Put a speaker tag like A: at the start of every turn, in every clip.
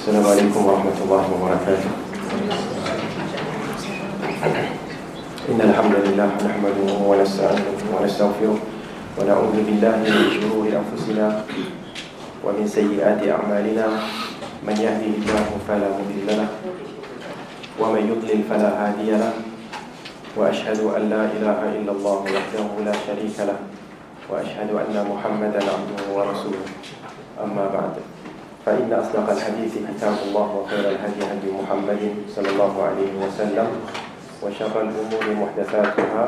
A: Assalamualaikum warahmatullahi wabarakatuh. Innal hamdalillah nahmaduhu wa nasta'inuhu wa nastaghfiruh wa na'udzu billahi min shururi anfusina wa min sayyiati a'malina. Man yahdihillahu fala mudilla lahu wa man yudlil fala hadiya lahu. Wa ashhadu an la ilaha illallah wahdahu la sharika lahu wa ashhadu anna Muhammadan 'abduhu wa rasuluh. Amma ba'd. فإن أصدق الحديث كتاب الله وخير الهدي هدي محمد صلى الله عليه وسلم وشر الأمور محدثاتها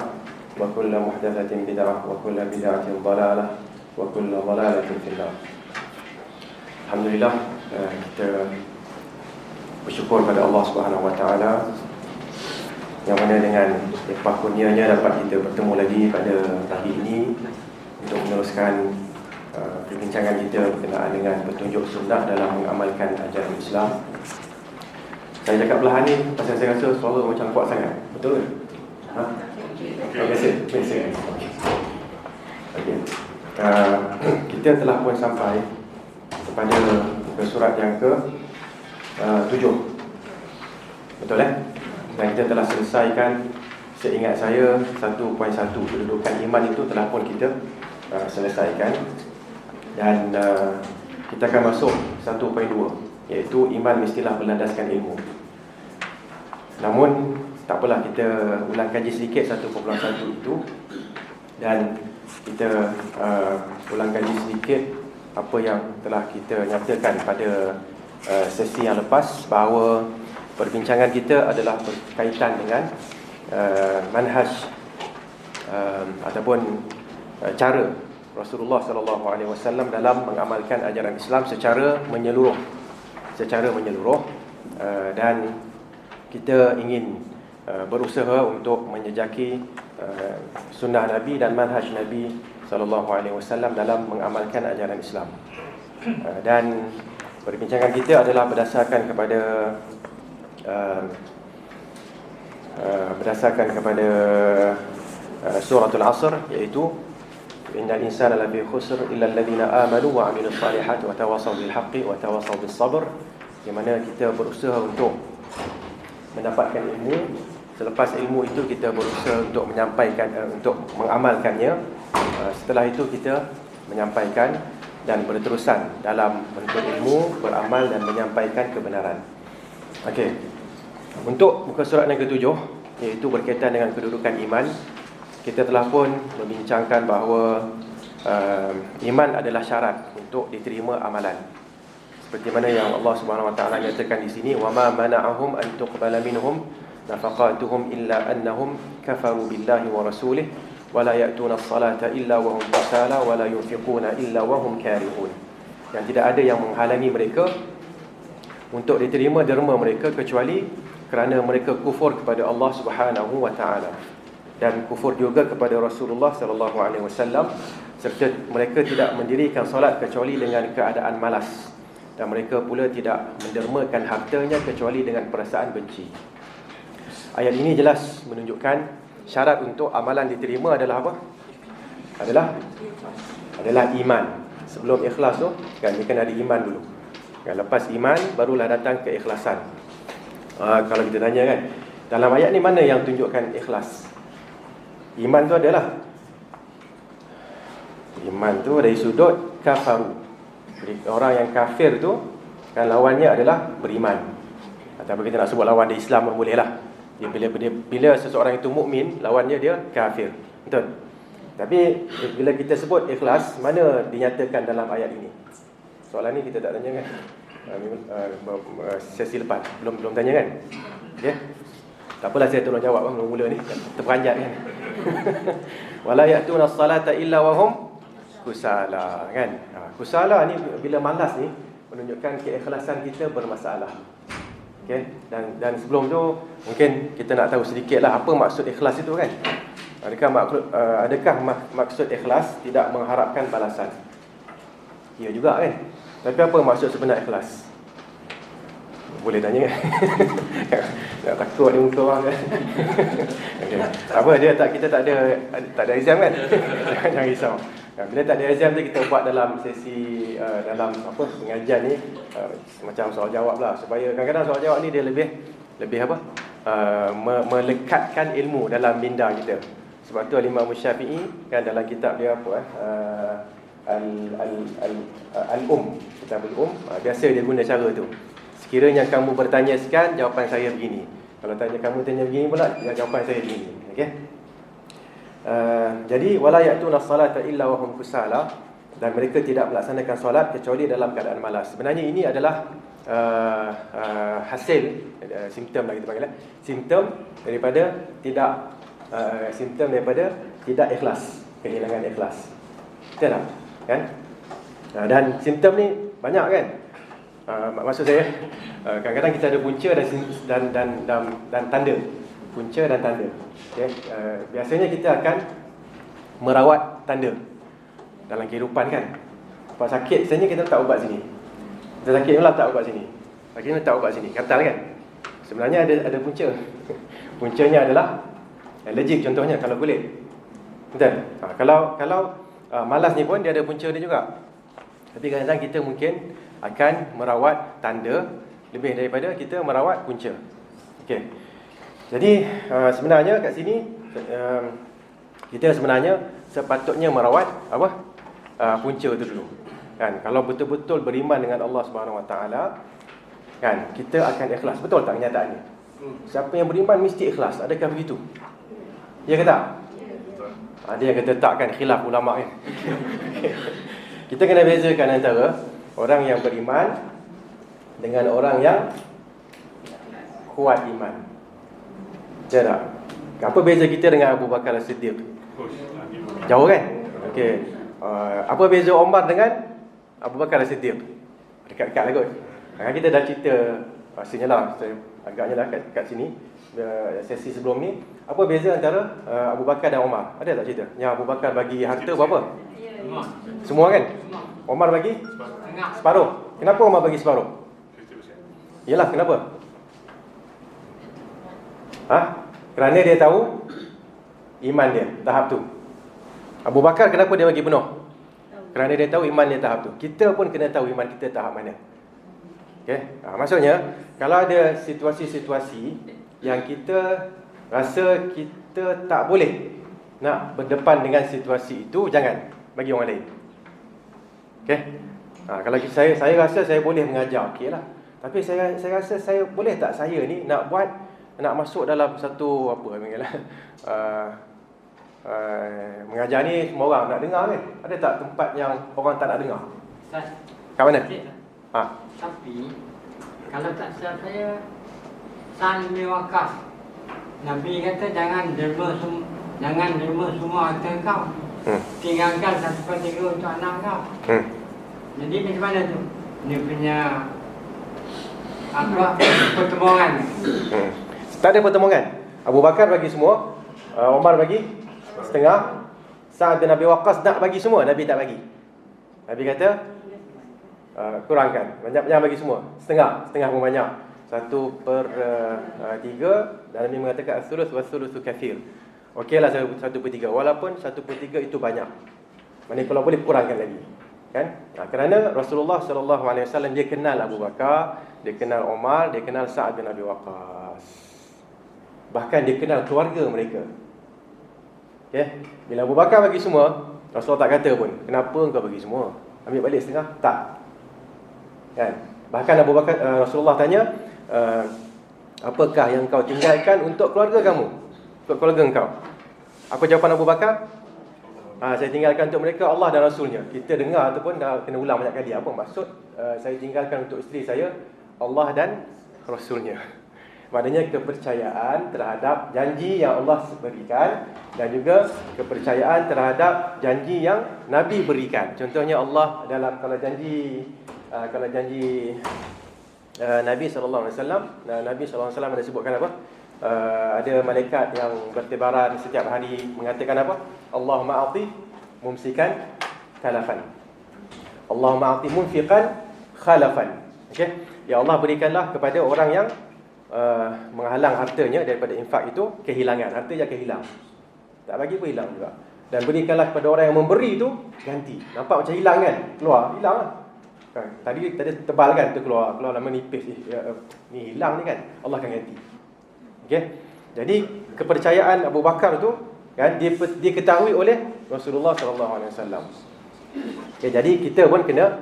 A: وكل محدثة بدعة وكل بدعة ضلالة وكل ضلالة في النار. Alhamdulillah, kita bersyukur pada Allah Subhanahu Wa Taala yang mana dengan limpah kurnianya dapat kita bertemu lagi pada pagi ini untuk meneruskan perbincangan kita berkenaan dengan petunjuk sunnah dalam mengamalkan ajaran Islam. Saya cakap belahan ni pasal saya rasa suara macam kuat sangat. Betul ke? Biasa. Okay. Kita telah pun sampai kepada muka surat yang ke-7. Betul eh? Dan kita telah selesaikan, seingat saya, 1.1 kedudukan iman itu telah pun kita selesaikan. Dan kita akan masuk 1.2, iaitu iman mestilah berlandaskan ilmu. Namun tak apalah, kita ulang kaji sedikit 1.1 itu. Dan kita ulang kaji sedikit apa yang telah kita nyatakan pada sesi yang lepas, bahawa perbincangan kita adalah berkaitan dengan manhaj ataupun cara Rasulullah sallallahu alaihi wasallam dalam mengamalkan ajaran Islam secara menyeluruh. Dan kita ingin berusaha untuk menjejaki sunnah Nabi dan manhaj Nabi sallallahu alaihi wasallam dalam mengamalkan ajaran Islam. Dan perbincangan kita adalah berdasarkan kepada suratul Asr, iaitu Innal insana lafi khusr illa alladhina amanu wa 'amilus salihati wa tawasaw bil haqqi wa tawasaw bis sabr. Di mana kita berusaha untuk mendapatkan ilmu. Selepas ilmu itu kita berusaha untuk menyampaikan, untuk mengamalkannya. Setelah itu kita menyampaikan dan berterusan dalam menuntut ilmu, beramal dan menyampaikan kebenaran. Okey. Untuk muka surat yang ke-7, iaitu berkaitan dengan kedudukan iman, kita telah pun membincangkan bahawa iman adalah syarat untuk diterima amalan. Seperti mana yang Allah Subhanahu Wa Taala nyatakan di sini, wa ma mana'ahum an tuqbala minhum nafaqatuhum illa annahum kafaru billahi wa rasulih wa la ya'tuna as-salata illa wa hum kusala wa la yunfiquna illa wa hum karihun. Yang tidak ada yang menghalangi mereka untuk diterima derma mereka kecuali kerana mereka kufur kepada Allah Subhanahu Wa Taala dan kufur juga kepada Rasulullah sallallahu alaihi wasallam, serta mereka tidak mendirikan solat kecuali dengan keadaan malas, dan mereka pula tidak mendermakan hartanya kecuali dengan perasaan benci. Ayat ini jelas menunjukkan syarat untuk amalan diterima adalah apa? Adalah iman. Sebelum ikhlas tu kan dia kena ada iman dulu. Kan, lepas iman barulah datang keikhlasan. Kalau kita tanya kan, dalam ayat ni mana yang tunjukkan ikhlas? Iman tu adalah dari sudut kafaru. Jadi orang yang kafir tu kan lawannya adalah beriman. Atau kita nak sebut lawan dia Islam pun boleh lah. Bila seseorang itu mukmin, lawannya dia kafir. Betul? Tapi bila kita sebut ikhlas, mana dinyatakan dalam ayat ini? Soalan ni kita tak tanya kan? Sesi lepas belum tanya kan? Okay? Tak apalah, saya tolong jawab mula-mula ni, terperanjat kan. Wala ya'tuna as-salata illa wa hum kusala, kan? Kusala ni bila malas ni menunjukkan keikhlasan kita bermasalah. Okey, dan sebelum tu mungkin kita nak tahu sedikitlah apa maksud ikhlas itu kan. Adakah maksud ikhlas tidak mengharapkan balasan? Ya juga kan. Tapi apa maksud sebenar ikhlas? Boleh tanya kan? Tak takut dia muka orang kan? Okay. Apa dia kita tak ada exam kan? Jangan risau. Bila tak ada exam tu kita buat dalam sesi dalam apa pengajian ni macam soal jawab lah, supaya kadang-kadang soal jawab ni dia lebih apa melekatkan ilmu dalam minda kita. Sebab tu Imam Syafi'i kan dalam kitab dia apa Kitabul biasa dia guna cara tu. Sekiranya kamu bertanya sekian, jawapan saya begini. Kalau kamu tanya begini pula, jawapan saya begini. Okey. Jadi wala ya'tuna as-salata illa wa hum kusala, dan mereka tidak melaksanakan solat kecuali dalam keadaan malas. Sebenarnya ini adalah hasil simptom lah kita panggil simptom daripada tidak ikhlas, kehilangan ikhlas. Betul tak? Kan? Dan simptom ni banyak kan? Maksud saya kadang-kadang kita ada punca dan tanda. Punca dan tanda. Okay? Biasanya kita akan merawat tanda dalam kehidupan kan. Kalau sakit sebenarnya kita letak ubat sini. Kita sakit pula letak ubat sini. Sakit letak ubat sini. Katal kan? Sebenarnya ada punca. Puncanya adalah allergic contohnya kalau kulit. Betul? Kalau malas ni pun dia ada punca dia juga. Tapi kadang-kadang kita mungkin akan merawat tanda lebih daripada kita merawat punca. Okey. Jadi sebenarnya kat sini kita sebenarnya sepatutnya merawat apa? Punca tu dulu. Kan? Kalau betul-betul beriman dengan Allah Subhanahu Wa Taala, kan, kita akan ikhlas. Betul tak kenyataannya? Siapa yang beriman mesti ikhlas. Adakah begitu? Ya ke tak? Ada yang kata tak kan, khilaf ulama kan. Kita kena bezakan antara orang yang beriman dengan orang yang kuat iman. Betul tak? Apa beza kita dengan Abu Bakar As-Siddiq? Jauh kan? Okey. Apa beza Omar dengan Abu Bakar As-Siddiq? Dekat-dekat lah kot. Kita dah cerita rasanya lah, agaknya lah kat sini sesi sebelum ni. Apa beza antara Abu Bakar dan Omar? Ada tak cerita? Yang Abu Bakar bagi harta berapa? Semua kan? Omar bagi? Separuh. Kenapa Omar bagi separuh? Yalah, kenapa? Kerana dia tahu iman dia tahap tu. Abu Bakar kenapa dia bagi penuh? Kerana dia tahu iman dia tahap tu. Kita pun kena tahu iman kita tahap mana. Okey. Maksudnya kalau ada situasi-situasi yang kita rasa kita tak boleh nak berdepan dengan situasi itu, jangan bagi orang lain. Okey. Kalau saya rasa saya boleh mengajar, okeylah. Tapi saya rasa saya boleh tak saya ni nak masuk dalam satu apa panggil mengajar ni semua orang nak dengar kan? Ada tak tempat yang orang tak nak dengar? Kat mana?
B: Tapi kalau tak silap saya, Sa'ad bin Waqqas, Nabi kata jangan derma semua harta kau. Tinggalkan 1/3 untuk anak kau. Jadi macam mana tu? Dia punya pertemuan.
A: Tak ada pertemuan. Abu Bakar bagi semua, Omar bagi setengah, Sa'ad bin Abi Waqqas nak bagi semua, Nabi tak bagi. Nabi kata kurangkan, jangan bagi semua, setengah pun banyak. 1/3, dan Nabi mengatakan as-sulus was-sulusu katsir. Okeylah 1/3, walaupun 1/3 itu banyak. Maknanya kalau boleh kurangkan lagi. Kan? Kerana Rasulullah sallallahu alaihi wasallam dia kenal Abu Bakar, dia kenal Omar, dia kenal Sa'ad bin Abi Waqqas. Bahkan dia kenal keluarga mereka. Okay? Bila Abu Bakar bagi semua, Rasulullah tak kata pun, kenapa engkau bagi semua? Ambil balik setengah? Tak. Kan? Bahkan Abu Bakar, Rasulullah tanya, apakah yang kau tinggalkan untuk keluarga kamu? Untuk keluarga engkau? Apa jawapan Abu Bakar? Saya tinggalkan untuk mereka Allah dan Rasulnya. Kita dengar tu pun dah kena ulang banyak kali. Apa maksud saya tinggalkan untuk isteri saya Allah dan Rasulnya? Maknanya kepercayaan terhadap janji yang Allah berikan, dan juga kepercayaan terhadap janji yang Nabi berikan. Contohnya Allah dalam kalau janji Nabi sallallahu alaihi wasallam, Nabi sallallahu alaihi wasallam ada sebutkan apa? Ada malaikat yang bertebaran setiap hari mengatakan apa? Allahumma a'ti mumsikan khalafan. Allahumma a'ti munfiqan khalafan. Okey. Ya Allah, berikanlah kepada orang yang menghalang hartanya daripada infak itu kehilangan. Harta yang kehilang. Tak bagi pun hilang juga. Dan berikanlah kepada orang yang memberi itu ganti. Nampak macam hilang kan? Hilang lah. Kan? Tadi tebal kan, tu keluar lama nipis. Ni hilang ni kan, Allah akan ganti. Okey. Jadi kepercayaan Abu Bakar tu kan diketahui oleh Rasulullah sallallahu alaihi wasallam. Okay, jadi kita pun kena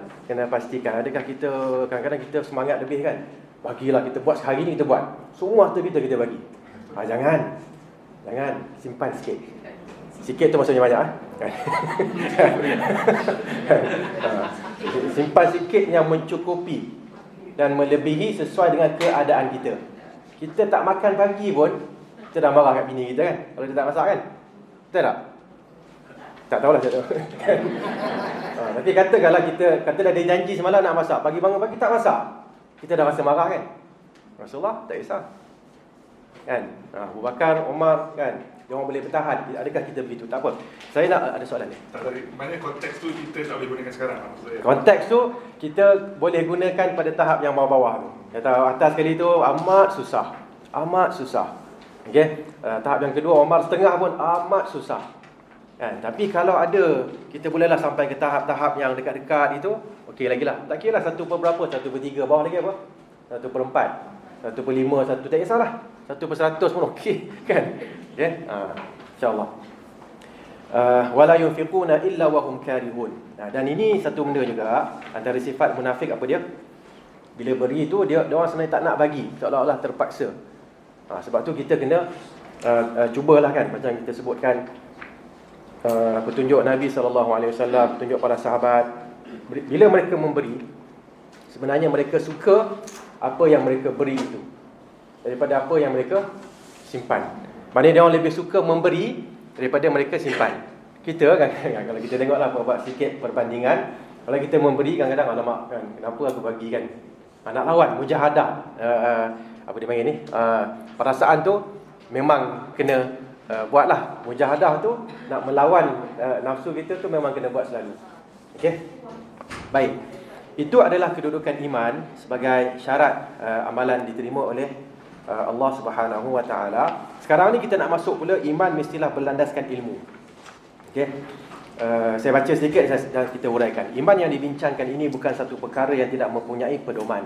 A: pastikan, adakah kita kadang-kadang kita semangat lebih kan? Bagilah kita buat sehari ni, kita buat. Semua harta kita bagi. Jangan simpan sikit. Sikit tu maksudnya banyak simpan sikit yang mencukupi dan melebihi sesuai dengan keadaan kita. Kita tak makan pagi pun kita dah marah kat bini kita kan, kalau dia tak masak kan. Betul tak? Tak tahulah saya tahu. Tapi katakanlah katalah dia janji semalam nak masak, pagi bangun pagi tak masak, kita dah rasa marah kan. Rasulullah tak kisah kan. Abu Bakar, Umar kan, dia orang boleh bertahan. Adakah kita begitu? Tak apa. Saya nak ada soalan ni.
C: Tak ada. Maknanya konteks tu kita tak boleh gunakan sekarang maksud saya.
A: Konteks tu kita boleh gunakan pada tahap yang bawah-bawah tu. Kata atas sekali tu amat susah. Okey. Tahap yang kedua Umar setengah pun amat susah. Kan? Tapi kalau ada, kita bolehlah sampai ke tahap-tahap yang dekat-dekat itu, okey lagi lah. Tak kira lah 1/berapa, 1/3, bawah lagi apa? 1/4, 1/5, tak kisahlah. 1/100 pun okey kan. Okay? InsyaAllah. Wala yunfiquna illa wa hum karihun. Dan ini satu benda juga antara sifat munafik apa dia? Bila beri tu dia orang sebenarnya tak nak bagi, seolah-olah terpaksa. Sebab tu kita kena cubalah kan, macam kita sebutkan petunjuk Nabi SAW, petunjuk para sahabat. Bila mereka memberi, sebenarnya mereka suka apa yang mereka beri itu daripada apa yang mereka simpan. Maknanya dia orang lebih suka memberi daripada mereka simpan. Kita kan kalau kita tengoklah buat sikit perbandingan, kalau kita memberi kadang-kadang alamak kan, kenapa aku bagi kan? Nak lawan mujahadah, apa dia panggil ni? Perasaan tu memang kena buatlah. Mujahadah tu nak melawan nafsu kita tu memang kena buat selalu. Okey. Baik. Itu adalah kedudukan iman sebagai syarat amalan diterima oleh Allah Subhanahu wa taala. Sekarang ni kita nak masuk pula iman mestilah berlandaskan ilmu. Okey. Saya baca sedikit dan kita uraikan. Iman yang dibincangkan ini bukan satu perkara yang tidak mempunyai pedoman.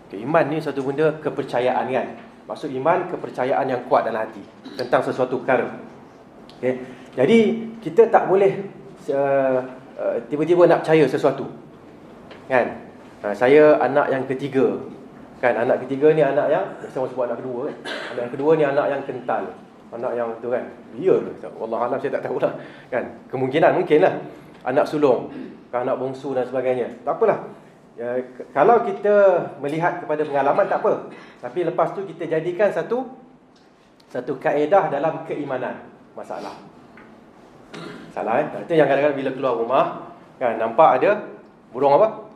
A: Okay, iman ni satu benda kepercayaan kan. Maksud iman kepercayaan yang kuat dalam hati tentang sesuatu perkara. Okay. Jadi kita tak boleh tiba-tiba nak percaya sesuatu. Kan? Saya anak yang ketiga. Kan, anak ketiga ni anak yang saya sebut anak kedua kan. Anak yang kedua ni anak yang kental. Anak yang tu kan. Ya ke? Wallahualam saya tak tahulah. Kan? Kemungkinan mungkinlah. Anak sulung, anak bongsu dan sebagainya. Tak apalah. Kalau kita melihat kepada pengalaman tak apa. Tapi lepas tu kita jadikan satu kaedah dalam keimanan. Masalah. Salah Itu yang kadang-kadang bila keluar rumah kan nampak ada burung apa?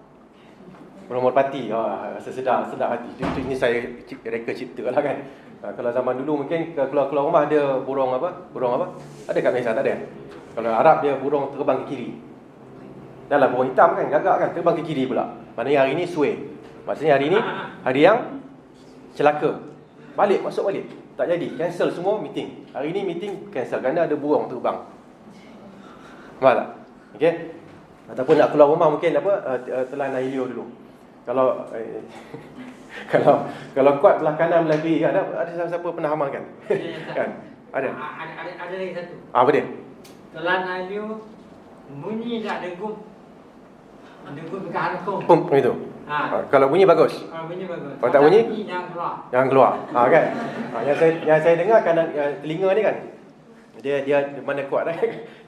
A: Burung merpati. Rasa sedap hati. Itu ini saya reka cipta lah kan. Kalau zaman dulu mungkin keluar rumah ada burung apa? Burung apa? Ada kat Malaysia tak ada? Kalau Arab dia burung terbang ke kiri. Dahlah burung hitam kan, gagak kan, terbang ke kiri pula. Maknanya hari ni sway. Maksudnya hari ni hari yang celaka. Masuk balik. Tak jadi, cancel semua meeting. Hari ni meeting cancel kerana ada burung terbang. Faham tak? Okey. Ataupun nak keluar rumah mungkin telan Ailio dulu. Kalau kuat belah kanan belah kiri, ada siapa pernah amalkan? Kan? Ada
B: lagi satu.
A: Apa dia?
B: Telan Ailio bunyi tak dengung. Dengung dekat harkong.
A: Pum itu. Kalau bunyi bagus.
B: Kalau bunyi bagus.
A: Kalau tak bunyi
B: jangan keluar.
A: Kan? Yang saya dengar kanan telinga ni kan. Dia mana kuat dah.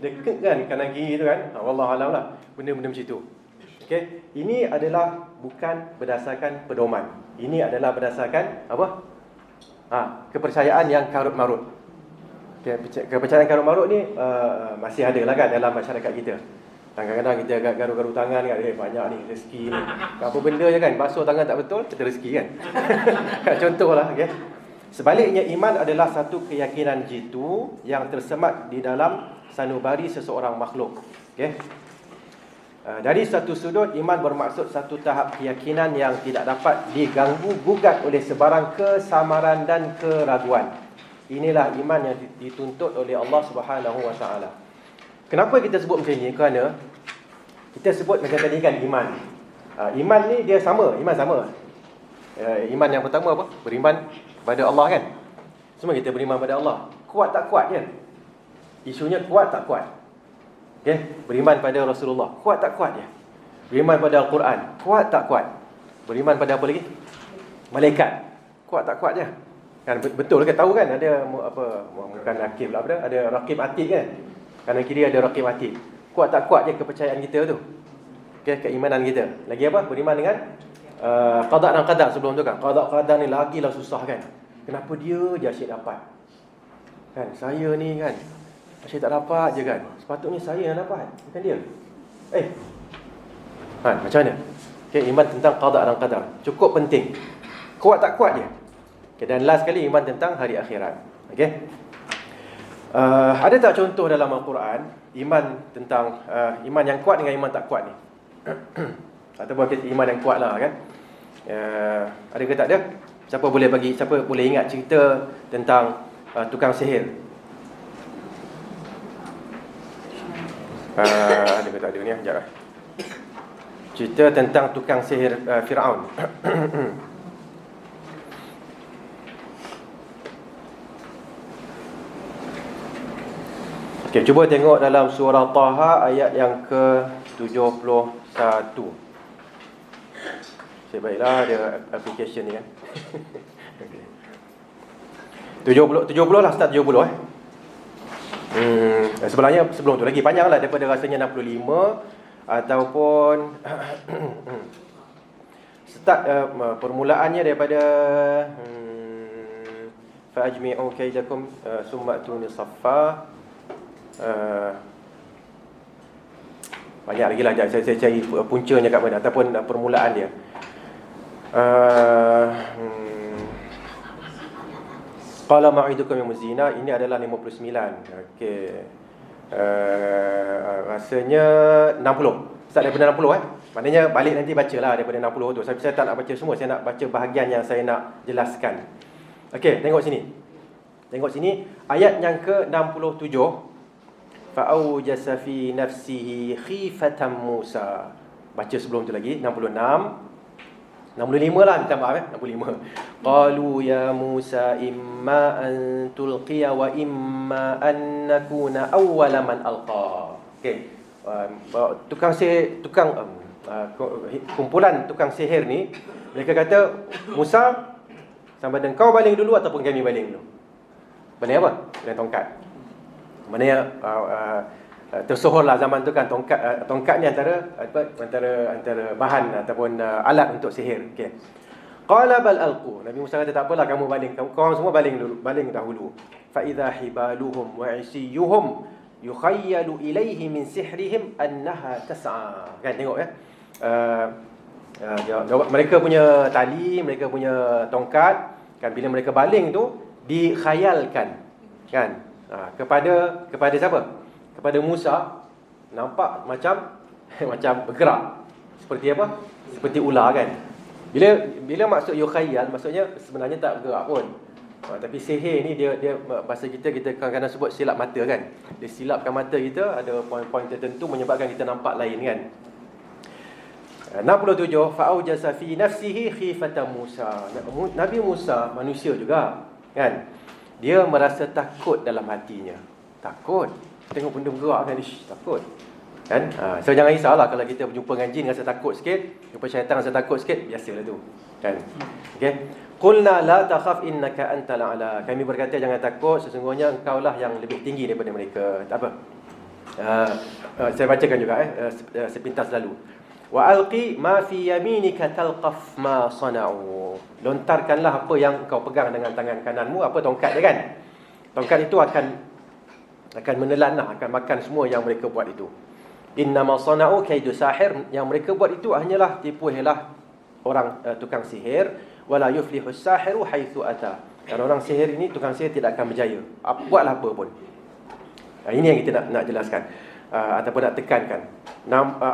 A: Dia kek kan kanan kiri tu kan. Wallahualam lah. Benda-benda macam tu. Okey, ini adalah bukan berdasarkan pedoman. Ini adalah berdasarkan apa? Kepercayaan yang karut-marut. Okay, kepercayaan karut-marut ni masih ada lah kan dalam masyarakat kita. Kadang-kadang kita garu-garu tangan kan, banyak ni rezeki ni. Apa benda je kan, basuh tangan tak betul, kita rezeki kan. Contohlah, okey. Sebaliknya iman adalah satu keyakinan jitu yang tersemat di dalam sanubari seseorang makhluk. Okey. Dari satu sudut, iman bermaksud satu tahap keyakinan yang tidak dapat diganggu gugat oleh sebarang kesamaran dan keraguan. Inilah iman yang dituntut oleh Allah Subhanahu wa taala. Kenapa kita sebut macam ni? Kerana kita sebut macam tadi kan iman. Iman ni dia sama, iman sama. Iman yang pertama apa? Beriman pada Allah kan. Semua kita beriman pada Allah. Kuat tak kuat je. Isunya kuat tak kuat. Okay? Beriman pada Rasulullah. Kuat tak kuat je. Beriman pada Al-Quran. Kuat tak kuat. Beriman pada apa lagi? Malaikat. Kuat tak kuat je. Kan betul ke tahu kan ada apa, bukan rakib lah, ada rakib atid kan. Kanan kiri ada rakib atid. Kuat tak kuat je kepercayaan kita tu. Okay, keimanan kita. Lagi apa? Beriman dengan qada dan qadar sebelum tu kan. Qada qadar ni lagilah susah kan. Kenapa dia asyik dapat? Kan saya ni kan asyik tak dapat je kan. Sepatutnya saya yang dapat, bukan dia. Macam mana? Okay, iman tentang qada dan qadar cukup penting. Kuat tak kuat je. Okay, dan last sekali iman tentang hari akhirat. Okay. Ada tak contoh dalam Al-Quran iman tentang iman yang kuat dengan iman tak kuat ni? Ataupun kita iman yang kuat lah kan? Ada ke tak ada? Siapa boleh ingat cerita tentang tukang sihir? Ada ke tak ada ni? Sekejap lah. Cerita tentang tukang sihir Fir'aun. Okay, cuba tengok dalam surah Taha ayat yang ke-71. Baiklah ada application ni kan. Okay. 70 lah, start 70 Sebenarnya sebelum tu lagi panjang lah, daripada rasanya 65 ataupun start permulaannya daripada fa'ajmi'u kaidakum summa atuni saffa. Banyak lagi lah, saya cari puncanya kat mana ataupun permulaan dia. Qala ma'idukum yawmuz zina, ini adalah 59. Okey. Rasanya 60. Start daripada 60 Maknanya balik nanti bacalah daripada 60 tu. Saya tak nak baca semua, saya nak baca bahagian yang saya nak jelaskan. Okey, tengok sini. Tengok sini ayat yang ke-67. Fa'awjasa fi nafsihi khifatan Musa. Baca sebelum tu lagi 66. 65 lah, minta maaf 65. Qalu ya Musa imma an tulqiya wa imma an nakuna awwala man alqa. Okey. Kumpulan tukang sihir ni mereka kata, Musa, sama ada kau baling dulu ataupun kami baling dulu. Baling apa? Baling tongkat. Maknanya tersohorlah zaman tu kan tongkat ni antara bahan ataupun alat untuk sihir. Okey. Qala bal alqu. Nabi Musa kata tak apalah kamu baling. Kau semua baling dulu, baling dahulu. Fa idza hibaluhum wa isiyuhum yukhayyalu ilaihi min sihrihim annaha tas'a. Kan tengok ya. Mereka punya tali, mereka punya tongkat kan, bila mereka baling tu dikhayalkan kan kepada siapa? Kepada Musa, nampak macam bergerak. Seperti apa? Seperti ular kan. Bila maksud yukhayal, maksudnya sebenarnya tak bergerak pun. Tapi sihir ni dia bahasa kita kadang-kadang sebut silap mata kan. Dia silapkan mata kita, ada poin-poin tertentu menyebabkan kita nampak lain kan. 67 fa'awjasa fi nafsihi khifatan Musa. Nabi Musa manusia juga kan. Dia merasa takut dalam hatinya. Takut. Tengok benda bergerak kan, takut kan. So jangan risaulah kalau kita berjumpa dengan jin rasa takut sikit, jumpa syaitan rasa takut sikit, biasalah tu kan. Okey, qulna la takhaf innaka antal a'la. Kami berkata jangan takut, sesungguhnya engkaulah yang lebih tinggi daripada mereka. Tak apa. Saya bacakan juga sepintas lalu. Wa alqi ma fi yaminika talqaf ma sana'u. Lontarkanlah apa yang kau pegang dengan tangan kananmu, apa tongkat dia kan. Tongkat itu akan menelan lah, akan makan semua yang mereka buat itu. Innama sana'u kaidu sahir. Yang mereka buat itu hanyalah tipu helah orang tukang sihir. Wala yuflihu sahiru haitsu ata. Dan orang sihir ini, tukang sihir tidak akan berjaya, buatlah apa pun. Ini yang kita nak jelaskan ataupun nak tekankan.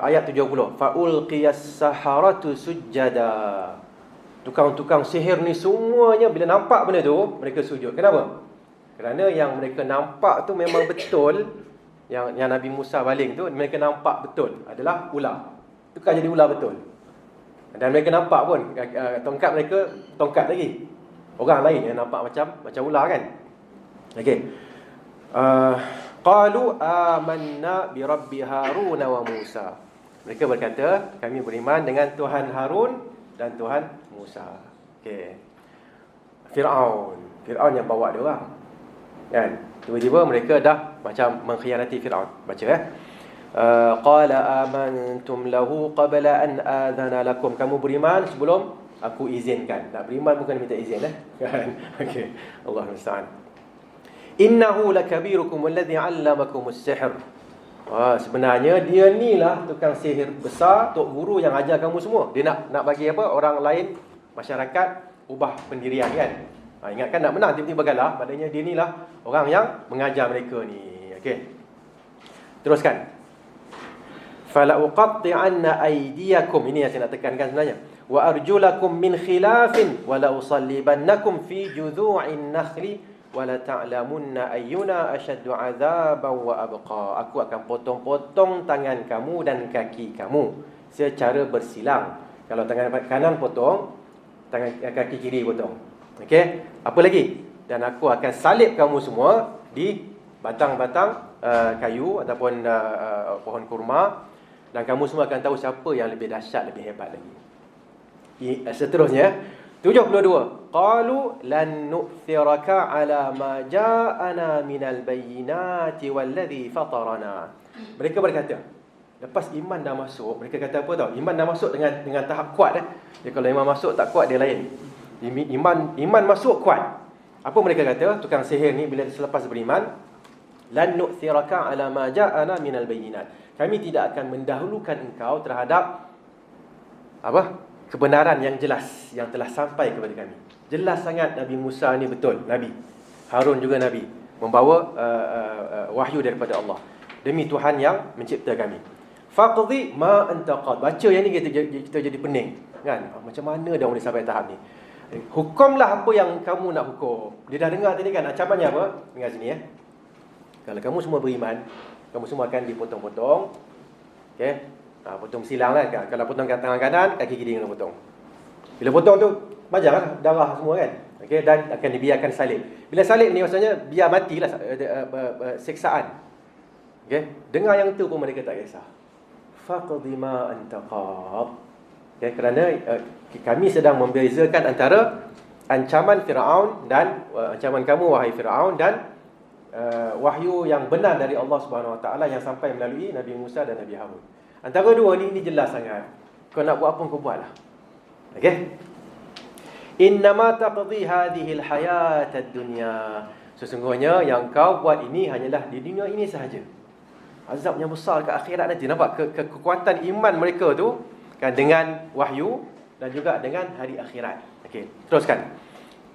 A: Ayat 70. Faulqiyas saharatu sujjada. Tukang-tukang sihir ni semuanya bila nampak benda tu mereka sujud. Kenapa? Kerana yang mereka nampak tu memang betul yang Nabi Musa baling tu, mereka nampak betul adalah ular. Tukar jadi ular betul. Dan mereka nampak pun tongkat mereka tongkat lagi. Orang lain yang nampak macam ular kan. Okey. Qalu amanna bi rabbi Harun wa Musa. Mereka berkata, kami beriman dengan Tuhan Harun dan Tuhan Musa. Okey. Firaun yang bawa dia orang. Kan? Tiba-tiba mereka dah macam mengkhianati Firaun. Baca qala amantum lahu qabla an adhana lakum. Kamu beriman sebelum aku izinkan. Nak beriman bukan minta izin kan. Okey. Allah musta'an. Innahu lakabirukum alladhi 'allamakumus sihr. Sebenarnya dia ni lah tukang sihir besar, tok guru yang ajar kamu semua. Dia nak bagi apa? Orang lain, masyarakat ubah pendirian kan. Ingatkan nak menang tiba-tiba galah, maknanya dia ni lah orang yang mengajar mereka ni. Okey. Teruskan. Fala uqatti'anna aydiyakum, ini yang saya nak tekankan sebenarnya. Wa arjulakum min khilafin wa la usallibannakum fi judhu'in nakhli wa la ta'lamunna ayyuna ashaddu 'adzaban wa abqa. Aku akan potong-potong tangan kamu dan kaki kamu secara bersilang. Kalau tangan kanan potong, tangan kaki kiri potong. Okey? Apa lagi? Dan aku akan salib kamu semua di batang-batang kayu ataupun pohon kurma, dan kamu semua akan tahu siapa yang lebih dahsyat, lebih hebat lagi. Seterusnya 72. Qalu lan nu'thiraka ala ma ja'ana minal bayyinati walladhi fatarana. Mereka berkata, lepas iman dah masuk, mereka kata apa tahu? Iman dah masuk dengan tahap kuat Dia kalau iman masuk tak kuat dia lain. Iman masuk kuat. Apa mereka kata? Tukang sihir ni bila selepas beriman, lan nu'thiraka ala ma ja'ana minal bayyinat. Kami tidak akan mendahulukan engkau terhadap kebenaran yang jelas yang telah sampai kepada kami. Jelas sangat Nabi Musa ni betul Nabi. Harun juga Nabi, membawa wahyu daripada Allah. Demi Tuhan yang mencipta kami. Faqdi ma anta qad. Baca yang ni kita jadi pening kan. Macam mana dah boleh sampai tahap ni? Hukumlah apa yang kamu nak hukum. Dia dah dengar tadi kan ancamannya apa? Dengar sini Kalau kamu semua beriman, kamu semua akan dipotong-potong. Okey. Potong silang lah kan. Kalau potong tangan kanan, kaki kiri kena potong. Bila potong tu majang lah, darah semua kan. Okey, dan akan dibiarkan salib. Bila salib ni maksudnya biar matilah siksaan. Okey, dengar yang tu pun mereka tak kisah. Faqdi ma anta qad. Okey, kerana kami sedang membezakan antara ancaman Firaun dan ancaman kamu wahai Firaun dan wahyu yang benar dari Allah Subhanahu Wa Taala yang sampai melalui Nabi Musa dan Nabi Harun. Antara dua ni jelas sangat. Kau nak buat apa kau buatlah. Okey. Innama taqdi hadhihi alhayat ad-dunya. Sesungguhnya yang kau buat ini hanyalah di dunia ini sahaja. Azab yang besar ke akhirat nanti. Nampak kekuatan iman mereka tu kan dengan wahyu dan juga dengan hari akhirat. Okey, teruskan.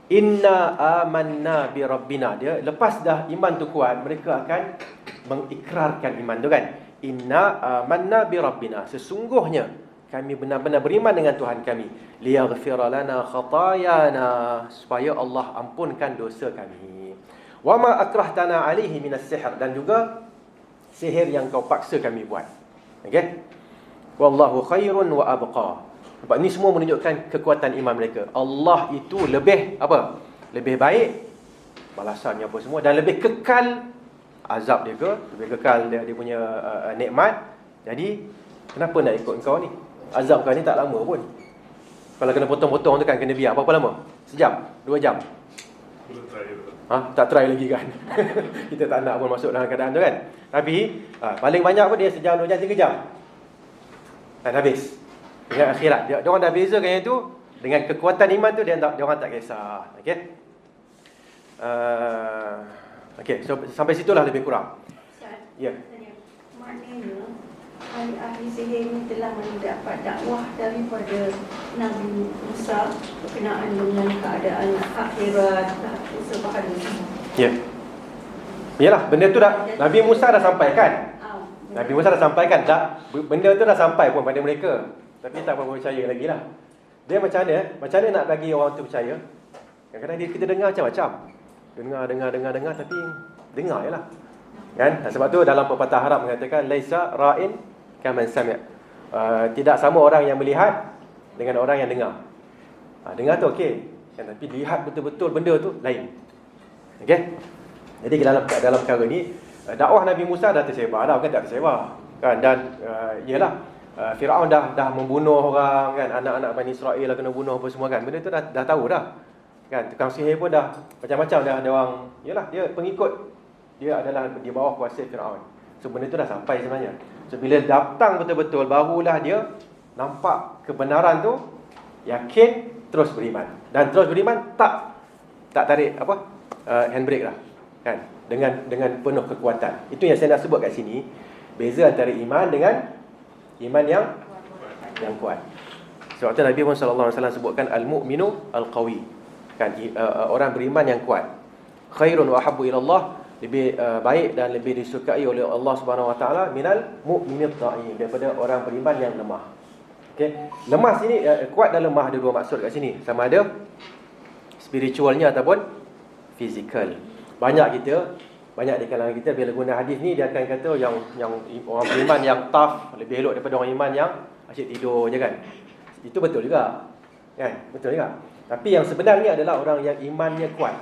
A: Inna amanna bi rabbina. Dia lepas dah iman tu kuat, mereka akan mengikrarkan iman tu kan. Inna amanna bi rabbina. Sesungguhnya kami benar-benar beriman dengan Tuhan kami. Liyaghfira lana khatayana. Supaya Allah ampunkan dosa kami. Wa ma akrahtana alaihi minas sihr. Dan juga sihir yang kau paksa kami buat. Okey. Wallahu khairun wa abqa. Sebab ni semua menunjukkan kekuatan iman mereka. Allah itu lebih apa? Lebih baik balasannya apa semua, dan lebih kekal azab dia lebih kekal dia punya nikmat. Jadi kenapa nak ikut engkau ni? Azab kau ni tak lama pun. Kalau kena potong-potong tu kan kena biar berapa lama? Sejam? 2 jam? Tak try lagi kan. Kita tak nak pun masuk dalam keadaan tu kan. Tapi paling banyak pun dia sejam, 2 jam, 3 jam. Dan habis. Dengan akhirat. Dia orang dah bezakan yang tu. Dengan kekuatan iman tu, dia orang tak kisah. Okey. Okey, so sampai situlah lebih kurang.
D: Ustaz,
A: ya.
D: Maknanya ahli-ahli sihir ini telah mendapat dakwah daripada Nabi Musa berkenaan dengan keadaan akhirat, usaha pahala semua.
A: Ya. Yalah, benda tu dah Nabi Musa dah sampaikan. Nabi Musa dah sampaikan benda tu dah sampai pun pada mereka. Tapi tak berapa percaya lagi lah. Dia macam mana nak bagi orang tu percaya? Kadang-kadang kita dengar macam-macam. Dengar, tapi dengar je lah. Kan? Dan sebab tu dalam pepatah Arab mengatakan laisa ra'in kaman sami'. Tidak sama orang yang melihat dengan orang yang dengar. Dengar tu okey, kan, tapi lihat betul-betul benda tu lain. Okey? Jadi dalam perkara ni dakwah Nabi Musa dah tersebar dah, bukan tak tersebar. Kan, dan iyalah Firaun dah membunuh orang kan, anak-anak Bani Israel lah kena bunuh apa semua kan. Benda tu dah tahu dah. Kan, tukang sihir pun dah macam-macam dah ada orang, iyalah dia pengikut, dia adalah di bawah kuasa Firaun. So benda tu dah sampai sebenarnya. So bila datang betul-betul barulah dia nampak kebenaran tu, yakin, terus beriman. Dan terus beriman tak tarik handbrake lah. Kan? Dengan penuh kekuatan. Itu yang saya nak sebut kat sini. Beza antara iman dengan iman yang kuat. Sebab tu Nabi Muhammad sallallahu alaihi wasallam sebutkan al-mu'minu al-qawi. Kan, orang beriman yang kuat. Khairun wa habbu ila Allah, lebih baik dan lebih disukai oleh Allah Subhanahu wa taala minal mu'minit dha'if, daripada orang beriman yang lemah. Okey, lemah sini kuat dan lemah ada dua maksud kat sini. Sama ada spiritualnya ataupun fizikal. Banyak di kalangan kita bila guna hadis ni dia akan kata yang orang beriman yang tough lebih elok daripada orang iman yang asyik tidur je kan. Itu betul juga. Kan? Betul juga. Tapi yang sebenarnya adalah orang yang imannya kuat.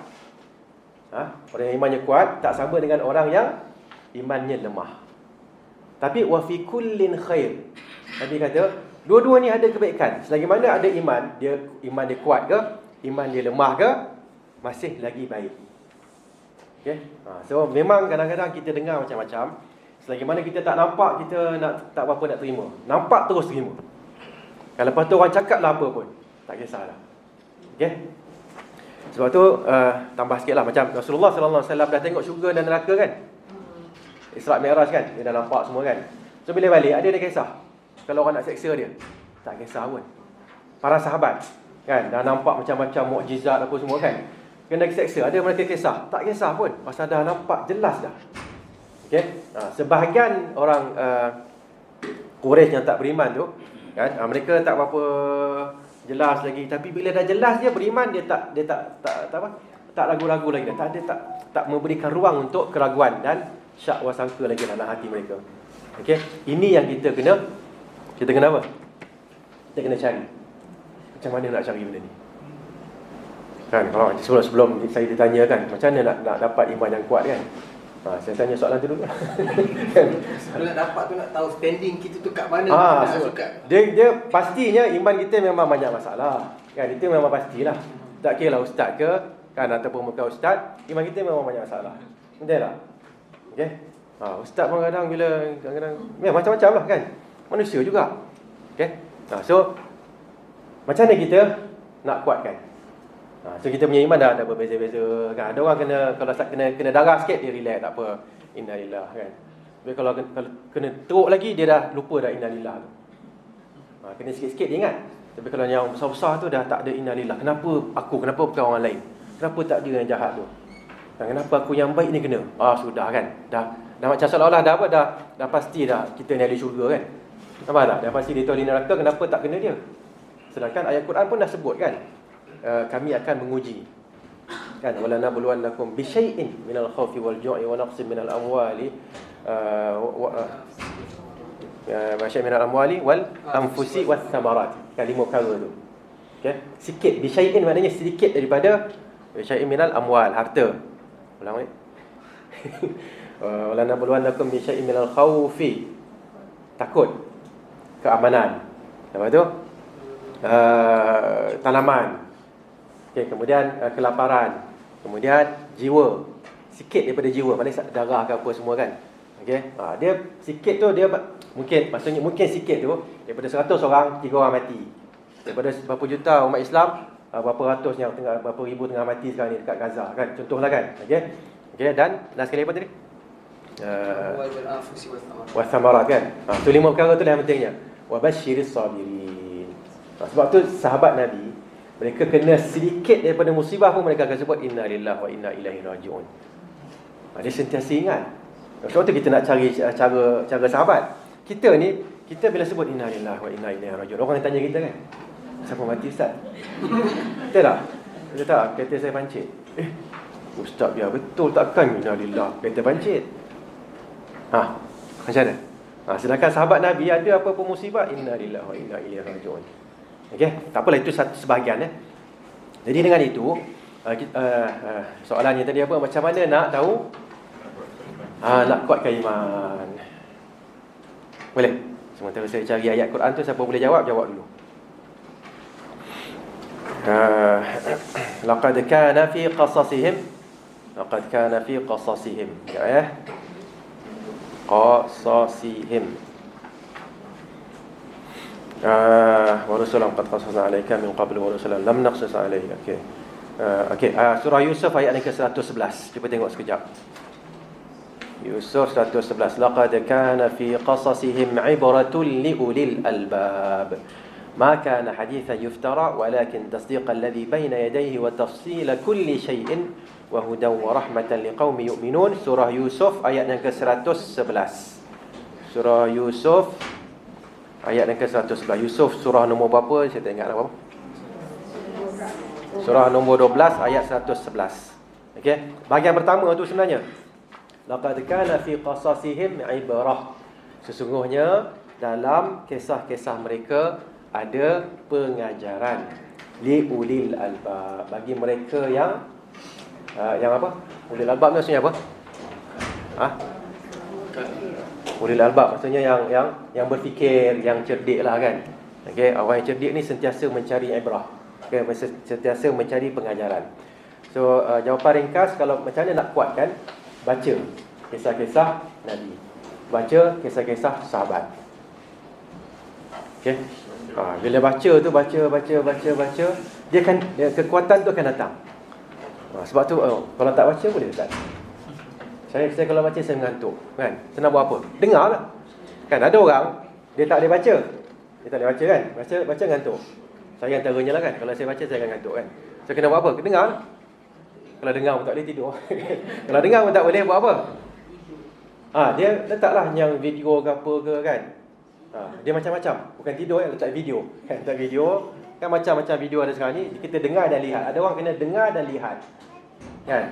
A: Orang yang imannya kuat tak sama dengan orang yang imannya lemah. Tapi wa fi kullin khair. Nabi kata, dua-dua ni ada kebaikan. Selagi mana ada iman dia kuat ke, iman dia lemah ke, masih lagi baik. Okay? So memang kadang-kadang kita dengar macam-macam. Selagi mana kita tak nampak, kita tak apa-apa nak terima. Nampak terus terima. Kalau lepas tu orang cakap lah apa pun, tak kisahlah. Okay? Sebab tu tambah sikit lah. Macam Rasulullah SAW dah tengok syurga dan neraka kan, Isra' Mi'raj kan, dia dah nampak semua kan. So bila balik, ada dia kisah kalau orang nak seksa dia? Tak kisah pun. Para sahabat kan, dah nampak macam-macam mukjizat apa semua kan, kena seksa, ada mereka kisah? Tak kisah pun, pasal dah nampak jelas dah. Okay? Sebahagian orang Quraisy yang tak beriman tu kan, mereka tak berapa jelas lagi, tapi bila dah jelas dia beriman, dia tak ragu-ragu lagi, tak memberikan ruang untuk keraguan dan syak wasangka lagi dalam hati mereka. Okey, ini yang kita kena apa? Kita kena cari. Macam mana nak cari benda ni? Kan, kalau sebelum saya ditanya kan, macam mana nak dapat iman yang kuat kan? Saya tanya soalan tu dulu.
E: Kalau nak dapat tu nak tahu standing kita tu kat mana,
A: dia pastinya iman kita memang banyak masalah. Kan, itu memang pastilah. Tak kira lah ustaz ke kan ataupun bukan ustaz, iman kita memang banyak masalah. Betul tak? Okey. Ustaz pun kadang-kadang macam-macam lah kan. Manusia juga. Okey. So macam mana kita nak kuatkan? So kita punya iman dah berbeza-beza kan. Ada orang kena darah sikit dia relax, tak apa, innalillah kan. Tapi kalau kena teruk lagi dia dah lupa dah innalillah tu. Kena sikit-sikit dia ingat. Tapi kalau yang besar-besar tu dah tak ada innalillah. Kenapa aku? Kenapa bukan orang lain? Kenapa tak dia yang jahat tu? Dan kenapa aku yang baik ni kena? Sudah kan. Dah macam seolah-olah dah pasti dah kita ni ahli syurga kan. Nampak tak? Dah pasti dia tu ahli neraka, kenapa tak kena dia? Sedangkan ayat Quran pun dah sebut kan, kami akan menguji kan, wala nabluwannakum bi syai'in minal khaufi wal ju'i wa naqsin minal amwali wa syai'in minal amwali wal anfusi was thamarat. Kan 5 perkara tu. Okey, sikit bi syai'in maknanya sedikit daripada syai'in minal amwal, harta. Ulang ni. Wala nabluwannakum bi syai'in minal khaufi, takut, keamanan. Lepas tu tanaman. Okay, kemudian kelaparan, kemudian jiwa, sikit daripada jiwa, maknanya darah ke apa semua kan. Okey, dia sikit tu dia mungkin sikit tu daripada 100 orang 3 orang mati. Daripada berapa juta umat Islam, berapa ratus yang berapa ribu tengah mati sekarang ni dekat Gaza kan, contohlah kan. Okey, dan sekali apa tadi? Wasamarat kan. Tu 5 perkara tu lah yang pentingnya. Wa basyiris sabirin. Sebab tu sahabat Nabi, mereka kena sedikit daripada musibah pun mereka akan sebut inna lillahi wa inna ilaihi raji'un. Dia sentiasa ingat. Sebab tu kita nak cari cara sahabat. Kita bila sebut inna lillahi wa inna ilaihi raji'un, orang tanya kita kan, siapa mati ustaz? Betul tak? Betul tak? Kata saya pancit. Ustaz biar betul takkan inna lillahi kata pancit. Macam mana? Sedangkan sahabat Nabi ada apa-apa musibah, inna lillahi wa inna ilaihi raji'un. Okey, tak apalah, itu satu sebahagian Jadi dengan itu soalannya tadi apa? Macam mana nak tahu? Nak kuatkan iman. Boleh? Sementara saya cari ayat Quran tu, siapa boleh jawab dulu. Laqad kana fi qasasihim qasasihim wa rusulan qad qasasna 'alaika min qabl wa rusulan lam naqsus 'alaika. Okey, surah Yusuf ayat yang ke-111. Cuba tengok sekejap. Yusuf 111. Laqad kana fi qasasihim 'ibratun li ulil albab. ما كان حديثا يفترى ولكن تصديق الذي بين يديه وتفصيل كل شيء وهدى ورحمة لقوم يؤمنون. Surah Yusuf ayat yang ke-111. Surah Yusuf ayat yang ke-111. Yusuf surah nombor berapa? Saya tak ingat apa. Surah nombor 12 ayat 111. Okey, bahagian pertama tu sebenarnya laqad kana fi qasasihim ibrah. Sesungguhnya dalam kisah-kisah mereka ada pengajaran li ulil albab, bagi mereka yang apa? Ulil albab maksudnya apa? Ulil albab maksudnya yang berfikir, yang cerdik lah kan. Okey, orang yang cerdik ni sentiasa mencari ibrah. Okey, sentiasa mencari pengajaran. So jawapan ringkas, kalau macam mana nak kuatkan, baca kisah-kisah Nabi, baca kisah-kisah sahabat. Okey. Bila baca tu, baca, kekuatan tu akan datang. Sebab tu kalau tak baca boleh tak. Saya kalau baca saya mengantuk, kan? Saya nak buat apa? Dengar lah. Kan ada orang dia tak boleh baca. Dia tak boleh baca kan? Baca ngantuk. Saya antaranya lah kan. Kalau saya baca saya akan ngantuk kan. Saya kena buat apa? Dengar lah. Kalau dengar pun tak boleh tidur. Kalau dengar pun tak boleh buat apa? Dia letaklah yang video ke apa ke kan. Dia macam-macam, bukan tidur kan, letak video kan, letak video kan, macam-macam video ada sekarang ni. Kita dengar dan lihat. Ada orang kena dengar dan lihat kan.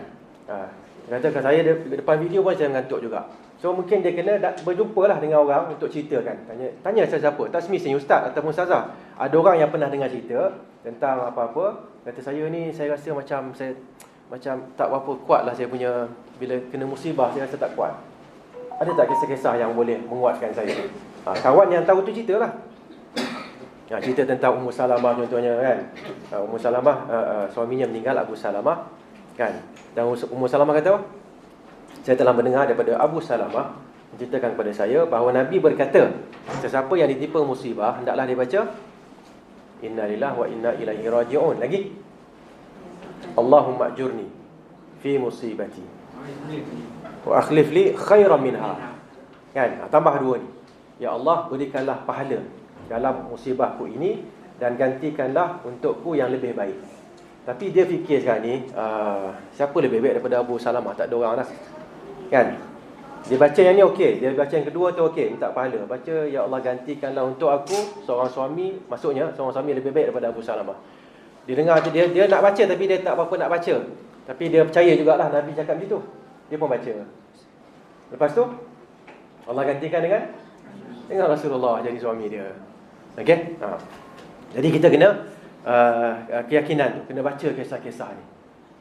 A: Katakan saya depan video pun saya mengantuk juga. So mungkin dia kena berjumpa lah dengan orang untuk ceritakan. Tanya saya siapa, tak semestinya ustaz ataupun ustazah. Ada orang yang pernah dengar cerita tentang apa-apa, kata saya ni, saya rasa macam tak berapa kuat lah saya punya, bila kena musibah saya rasa tak kuat. Ada tak kisah-kisah yang boleh menguatkan saya? Kawan yang tahu tu ceritalah. Cerita tentang Ummu Salamah contohnya kan. Ummu Salamah suaminya meninggal, Abu Salamah kan. Dan Ummu Salamah kata, saya telah mendengar daripada Abu Salamah menceritakan kepada saya bahawa Nabi berkata, sesiapa yang ditimpa musibah hendaklah dia baca inna lillahi wa inna ilaihi raji'un. Lagi, Allahumma ajurni fi musibati wa akhlif li khairan minha. Kan? Tambah dua ni. Ya Allah, berikanlah pahala dalam musibahku ini dan gantikanlah untukku yang lebih baik. Tapi dia fikir sekarang ni, siapa lebih baik daripada Abu Salamah? Tak ada orang lah kan. Dia baca yang ni okey, dia baca yang kedua tu okey, minta pahala. Baca ya Allah, gantikanlah untuk aku seorang suami, maksudnya seorang suami lebih baik daripada Abu Salamah. Dia dengar dia nak baca tapi dia tak apa-apa nak baca. Tapi dia percaya jugalah Nabi cakap begitu. Dia pun baca. Lepas tu Allah gantikan dengan Rasulullah jadi suami dia. Okey? Jadi kita kena keyakinan tu, kena baca kisah-kisah ni.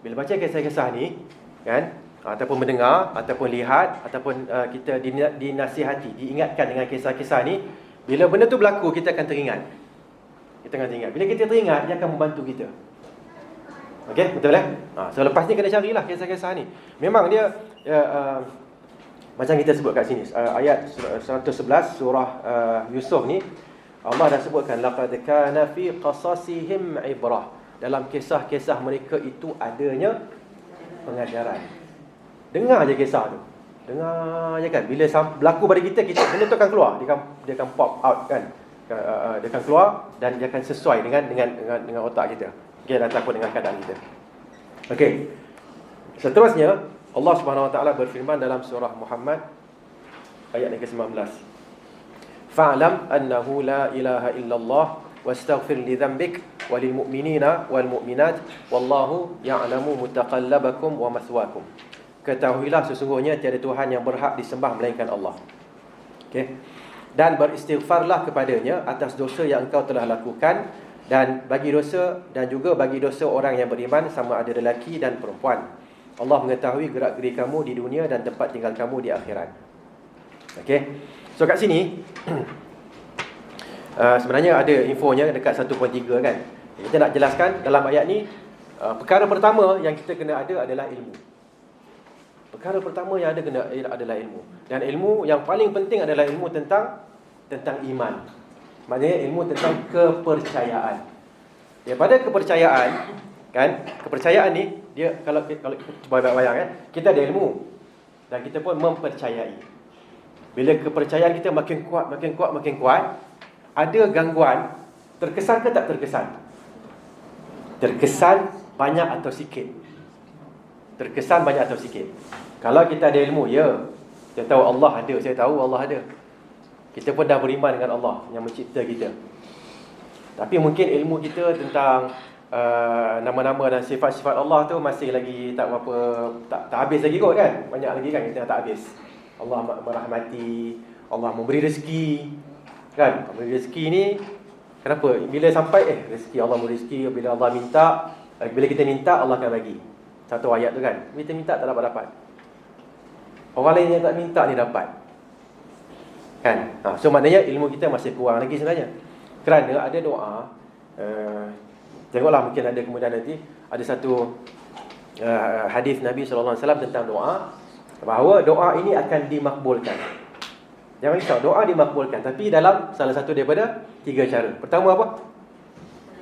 A: Bila baca kisah-kisah ni kan, ataupun mendengar, ataupun lihat, ataupun kita dinasihati, diingatkan dengan kisah-kisah ni, bila benda tu berlaku kita akan teringat. Kita akan teringat. Bila kita teringat, dia akan membantu kita. Okey, betul lah. So lepas ni kena carilah kisah-kisah ni. Memang dia macam kita sebut kat sini, ayat 111 surah Yusuf ni, Allah dah sebutkan laqad kana fi qasasihim ibrah. Dalam kisah-kisah mereka itu adanya pengajaran. Dengar je kisah tu. Dengar je kan. Bila berlaku pada kita benda tu akan keluar, dia akan pop out kan. Dia akan keluar dan dia akan sesuai dengan otak kita. Okey, dan takut dengan keadaan kita. Okey. Seterusnya Allah Subhanahu Wa Taala berfirman dalam surah Muhammad ayat yang ke-19. Fa'lam annahu la ilaha illallah wastaghfir li dhanbik walil mu'minina wal mu'minat wallahu ya'lamu mutaqallabakum wa mathwaakum. ketahuilah sesungguhnya tiada Tuhan yang berhak disembah melainkan Allah. Okey. Dan beristighfarlah kepadanya atas dosa yang engkau telah lakukan, dan bagi dosa, dan juga bagi dosa orang yang beriman, sama ada lelaki dan perempuan. Allah mengetahui gerak-geri kamu di dunia dan tempat tinggal kamu di akhirat. Okey. So kat sini sebenarnya ada infonya dekat 1.3 kan. Kita nak jelaskan dalam ayat ni, perkara pertama yang kita kena ada adalah ilmu. Perkara pertama yang ada kena adalah ilmu. Dan ilmu yang paling penting adalah ilmu tentang iman. Maknanya ilmu tentang kepercayaan. Daripada kepercayaan, kan? Kepercayaan ni dia kalau kita cuba bayang kan, kita ada ilmu dan kita pun mempercayai. Bila kepercayaan kita makin kuat, ada gangguan, terkesan ke tak terkesan? Terkesan banyak atau sikit. Terkesan banyak atau sikit. Kalau kita ada ilmu, ya, kita tahu Allah ada, saya tahu Allah ada. Kita pun dah beriman dengan Allah yang mencipta kita. Tapi mungkin ilmu kita tentang nama-nama dan sifat-sifat Allah tu masih lagi tak berapa, tak habis lagi kot kan. Banyak lagi kan kita tak habis. Allah merahmati, Allah memberi rezeki. Kan? Memberi rezeki ni kenapa? Bila sampai rezeki, Allah memberi rezeki. Bila Allah minta, bila kita minta, Allah akan bagi. Satu ayat tu kan. Bila kita minta tak dapat. Orang lain yang tak minta ni dapat. Kan? So maknanya ilmu kita masih kurang lagi sebenarnya. Kerana ada doa, tengoklah mungkin ada kemudian nanti ada satu hadis Nabi SAW tentang doa, bahawa doa ini akan dimakbulkan. Jangan risau, doa dimakbulkan, tapi dalam salah satu daripada 3 cara. Pertama apa?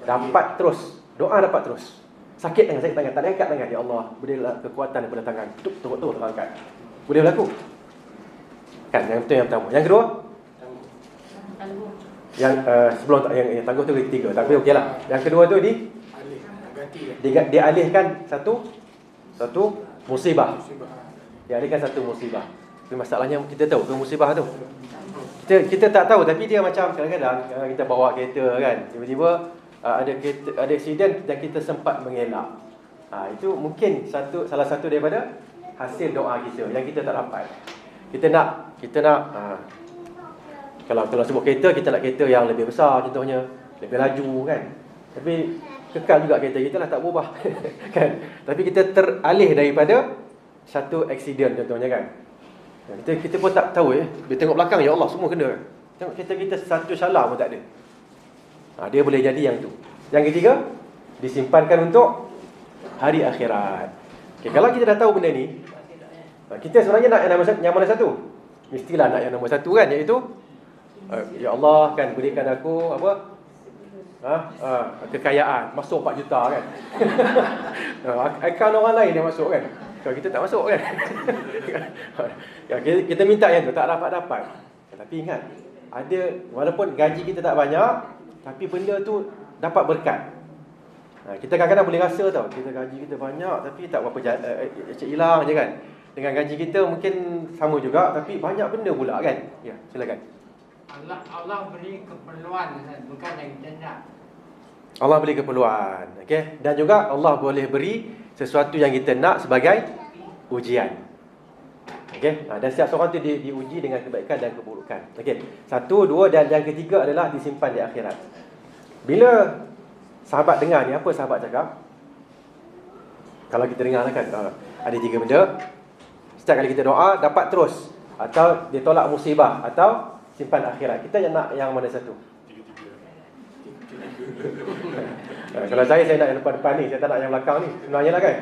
A: Dapat terus. Doa dapat terus. Sakit tangan, tak ada angkat tangan. Ya Allah, berilah kekuatan daripada tangan. Tuk angkat. Boleh berlaku. Kan, yang betul yang pertama. Yang kedua? Yang sebelum yang tangguh tu ketiga. Tapi okeylah. Yang kedua tu dialihkan satu musibah. Dialihkan satu musibah. Tapi masalahnya kita tahu ke musibah tu. Kita tak tahu, tapi dia macam kadang-kadang kita bawa kereta kan, tiba-tiba ada aksiden dan kita sempat mengelak. Itu mungkin salah satu daripada hasil doa kita yang kita tak dapat. Kita nak kalau sebut kereta, kita nak kereta yang lebih besar contohnya, lebih laju kan. Tapi kekal juga kereta kita lah, tak berubah kan. Tapi kita teralih daripada satu aksiden contohnya kan. Kita pun tak tahu bila tengok belakang, ya Allah semua kena. Tengok kereta kita satu salah pun tak ada. Dia boleh jadi yang tu. Yang ketiga, disimpankan untuk hari akhirat. Kalau kita dah tahu benda ni, kita sebenarnya nak yang mana satu? Mestilah nak yang nombor satu kan, iaitu ya Allah kan berikan aku apa? Kekayaan, masuk 4 juta kan. Akaun orang lain yang masuk kan. Kalau kita tak masuk kan. Kita minta yang tu, tak dapat. Tapi ingat, ada walaupun gaji kita tak banyak, tapi benda tu dapat berkat. Kita kadang-kadang boleh rasa tau, kita gaji kita banyak tapi tak berapa hilang je kan. Dengan gaji kita mungkin sama juga, tapi banyak benda pula kan. Ya, silakan.
B: Allah beri keperluan, bukan yang kita nak.
A: Allah beri keperluan, okey. Dan juga Allah boleh beri sesuatu yang kita nak sebagai ujian. Okey. Dan setiap seorang tu diuji dengan kebaikan dan keburukan. Okey. 1, 2 dan yang ketiga adalah disimpan di akhirat. Bila sahabat dengar ni, apa sahabat cakap? Kalau kita dengar kan, ada 3 benda. Setiap kali kita doa dapat terus, atau dia tolak musibah, atau simpan akhirat. Kita nak yang mana satu? Kalau saya nak yang depan-depan ni, saya tak nak yang belakang ni. Sebenarnya lah kan.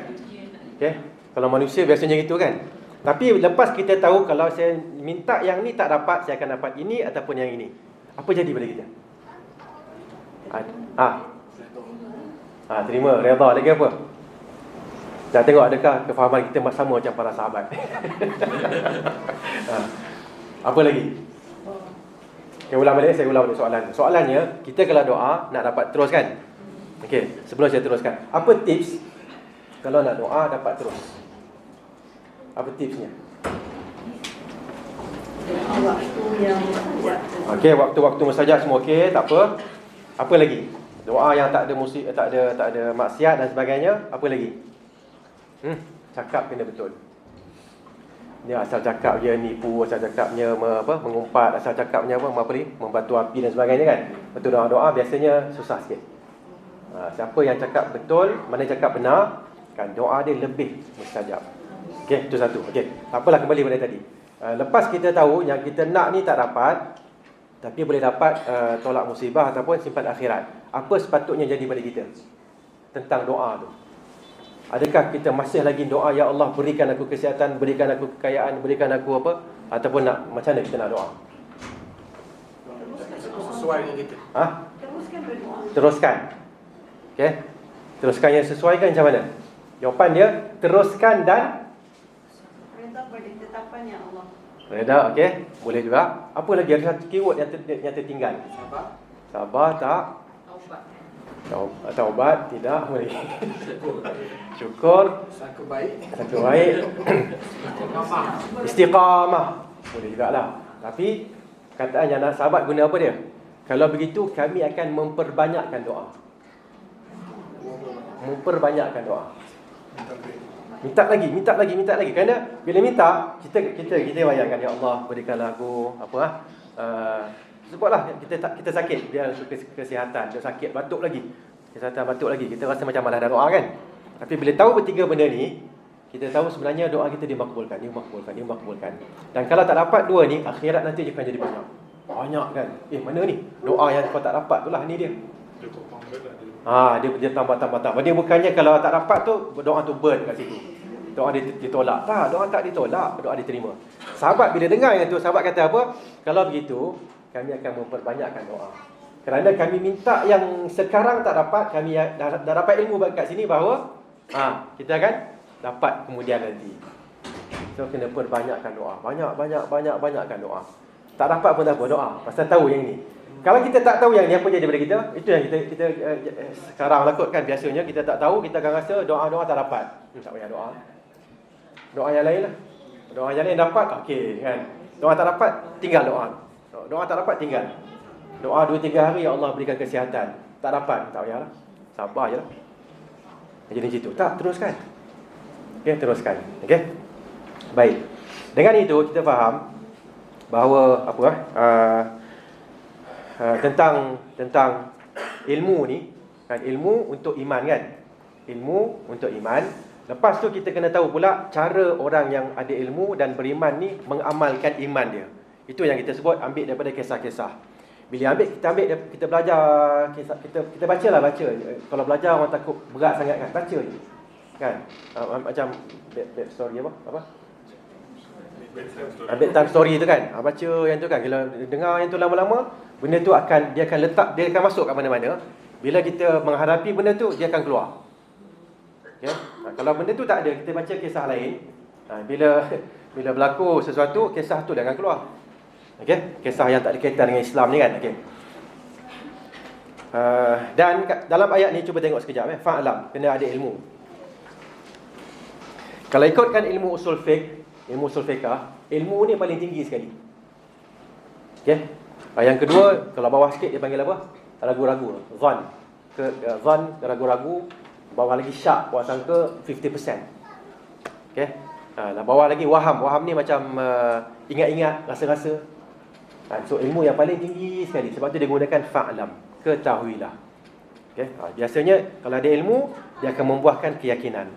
A: Okay. Kalau manusia biasanya gitu kan. Tapi lepas kita tahu kalau saya minta yang ni tak dapat, saya akan dapat ini ataupun yang ini, apa jadi pada kita? Terima, redha. Lagi apa? Dah tengok adakah kefahaman kita sama macam para sahabat. Apa lagi? Saya ulang balik soalan. Soalannya, kita kalau doa nak dapat terus kan? Okey, sebelum saya teruskan, apa tips kalau nak doa dapat terus? Apa tipsnya?
D: Waktu yang
A: okey, waktu-waktu mustajab semua okey, tak apa. Apa lagi? Doa yang tak ada maksiat dan sebagainya, apa lagi? Cakap kena betul. Dia asal cakapnya nipu, asal cakapnya mengumpat, asal cakapnya membatu api dan sebagainya kan. Betul doa-doa biasanya susah sikit. Siapa yang cakap betul, mana cakap benar, kan doa dia lebih mustajab. Okey, itu satu. Okey. Tak apalah, kembali pada tadi. Lepas kita tahu yang kita nak ni tak dapat, tapi boleh dapat tolak musibah ataupun simpan akhirat. Apa sepatutnya jadi pada kita tentang doa tu? Adakah kita masih lagi doa, ya Allah berikan aku kesihatan, berikan aku kekayaan, berikan aku apa? Ataupun nak macam mana kita nak doa?
E: Sesuai dengan kita.
D: Teruskan berdoa.
A: Teruskan. Okey. Teruskan yang sesuai kan macam mana? Jawapan dia teruskan dan
D: Reda pada ketetapan ya Allah.
A: reda, okey. Boleh juga. Apa lagi ada satu keyword yang tertinggal?
E: Sabar.
A: Sabar tak? Taubat tidak boleh. Syukur,
E: Sangka baik.
A: satu baik. Istiqamah boleh jugalah. Tapi kataan yang nak sahabat guna apa dia? Kalau begitu kami akan memperbanyakkan doa. Memperbanyakkan doa. Minta lagi. Kerana bila minta, kita bayangkan, ya Allah berikanlah aku sebablah kita sakit, dia kesihatan, dia sakit batuk lagi. Kesihatan batuk lagi. Kita rasa macam malah dah doa kan. Tapi bila tahu bertiga benda ni, kita tahu sebenarnya doa kita dimakbulkan. Dan kalau tak dapat dua ni, akhirat nanti dia akan jadi banyak. Banyak kan? Mana ni? Doa yang kau tak dapat tu lah, ni dia. Dia tambah. Dia bukannya kalau tak dapat tu, doa tu burn kat situ. Doa ditolak. Tak, doa tak ditolak, doa diterima. Sahabat bila dengar yang tu, sahabat kata apa? Kalau begitu, kami akan memperbanyakkan doa. Kerana kami minta yang sekarang tak dapat, kami dah dapat ilmu kat sini bahawa kita akan dapat kemudian nanti. So kena perbanyakkan doa. Banyakkan doa. Tak dapat pun tak apa, doa. Pasal tahu yang ni. Kalau kita tak tahu yang ni, apa jadi daripada kita? Itu yang kita sekarang lakukan. Biasanya kita tak tahu, kita akan rasa doa-doa tak dapat. Tak payah doa. Doa yang lain lah. Doa yang lain dapat, okey kan. Doa tak dapat, tinggal doa. Doa tak dapat, tinggal. Doa 2-3 hari, ya Allah berikan kesihatan. Tak dapat, tak payahlah. Sabar je lah. Jadi situ. Tak, teruskan. Okey, teruskan. Okey. Baik. Dengan itu kita faham bahawa tentang ilmu ni kan, ilmu untuk iman kan. Ilmu untuk iman. Lepas tu kita kena tahu pula cara orang yang ada ilmu dan beriman ni mengamalkan iman dia. Itu yang kita sebut ambil daripada kisah-kisah. Bila kita belajar kisah, kita baca. Kalau belajar orang takut berat sangat kan, baca je. Kan? Macam bad story apa? Bedtime story tu kan. Baca yang tu kan. Kalau dengar yang tu lama-lama, benda tu dia akan masuk kat mana-mana. Bila kita menghadapi benda tu, dia akan keluar. Okay? Kalau benda tu tak ada, kita baca kisah lain. Bila berlaku sesuatu, kisah tu dia akan keluar. Okay? Kisah yang tak ada kaitan dengan Islam ni kan. Okay. Dan dalam ayat ni cuba tengok sekejap. Fa'alam, kena ada ilmu. Kalau ikutkan ilmu usul fiqh, ilmu usul fiqah, ilmu ni paling tinggi sekali. Okay? Yang kedua, kalau bawah sikit dia panggil apa? Ragu-ragu. Zan. Zan, ragu-ragu. Bawah lagi syak, bawah sangka 50%. Okay? Bawah lagi waham. Waham ni macam ingat-ingat, rasa-rasa. So ilmu yang paling tinggi sekali. Sebab tu dia gunakan fa'lam, ketahuilah. Okay? Biasanya kalau ada ilmu, dia akan membuahkan keyakinan.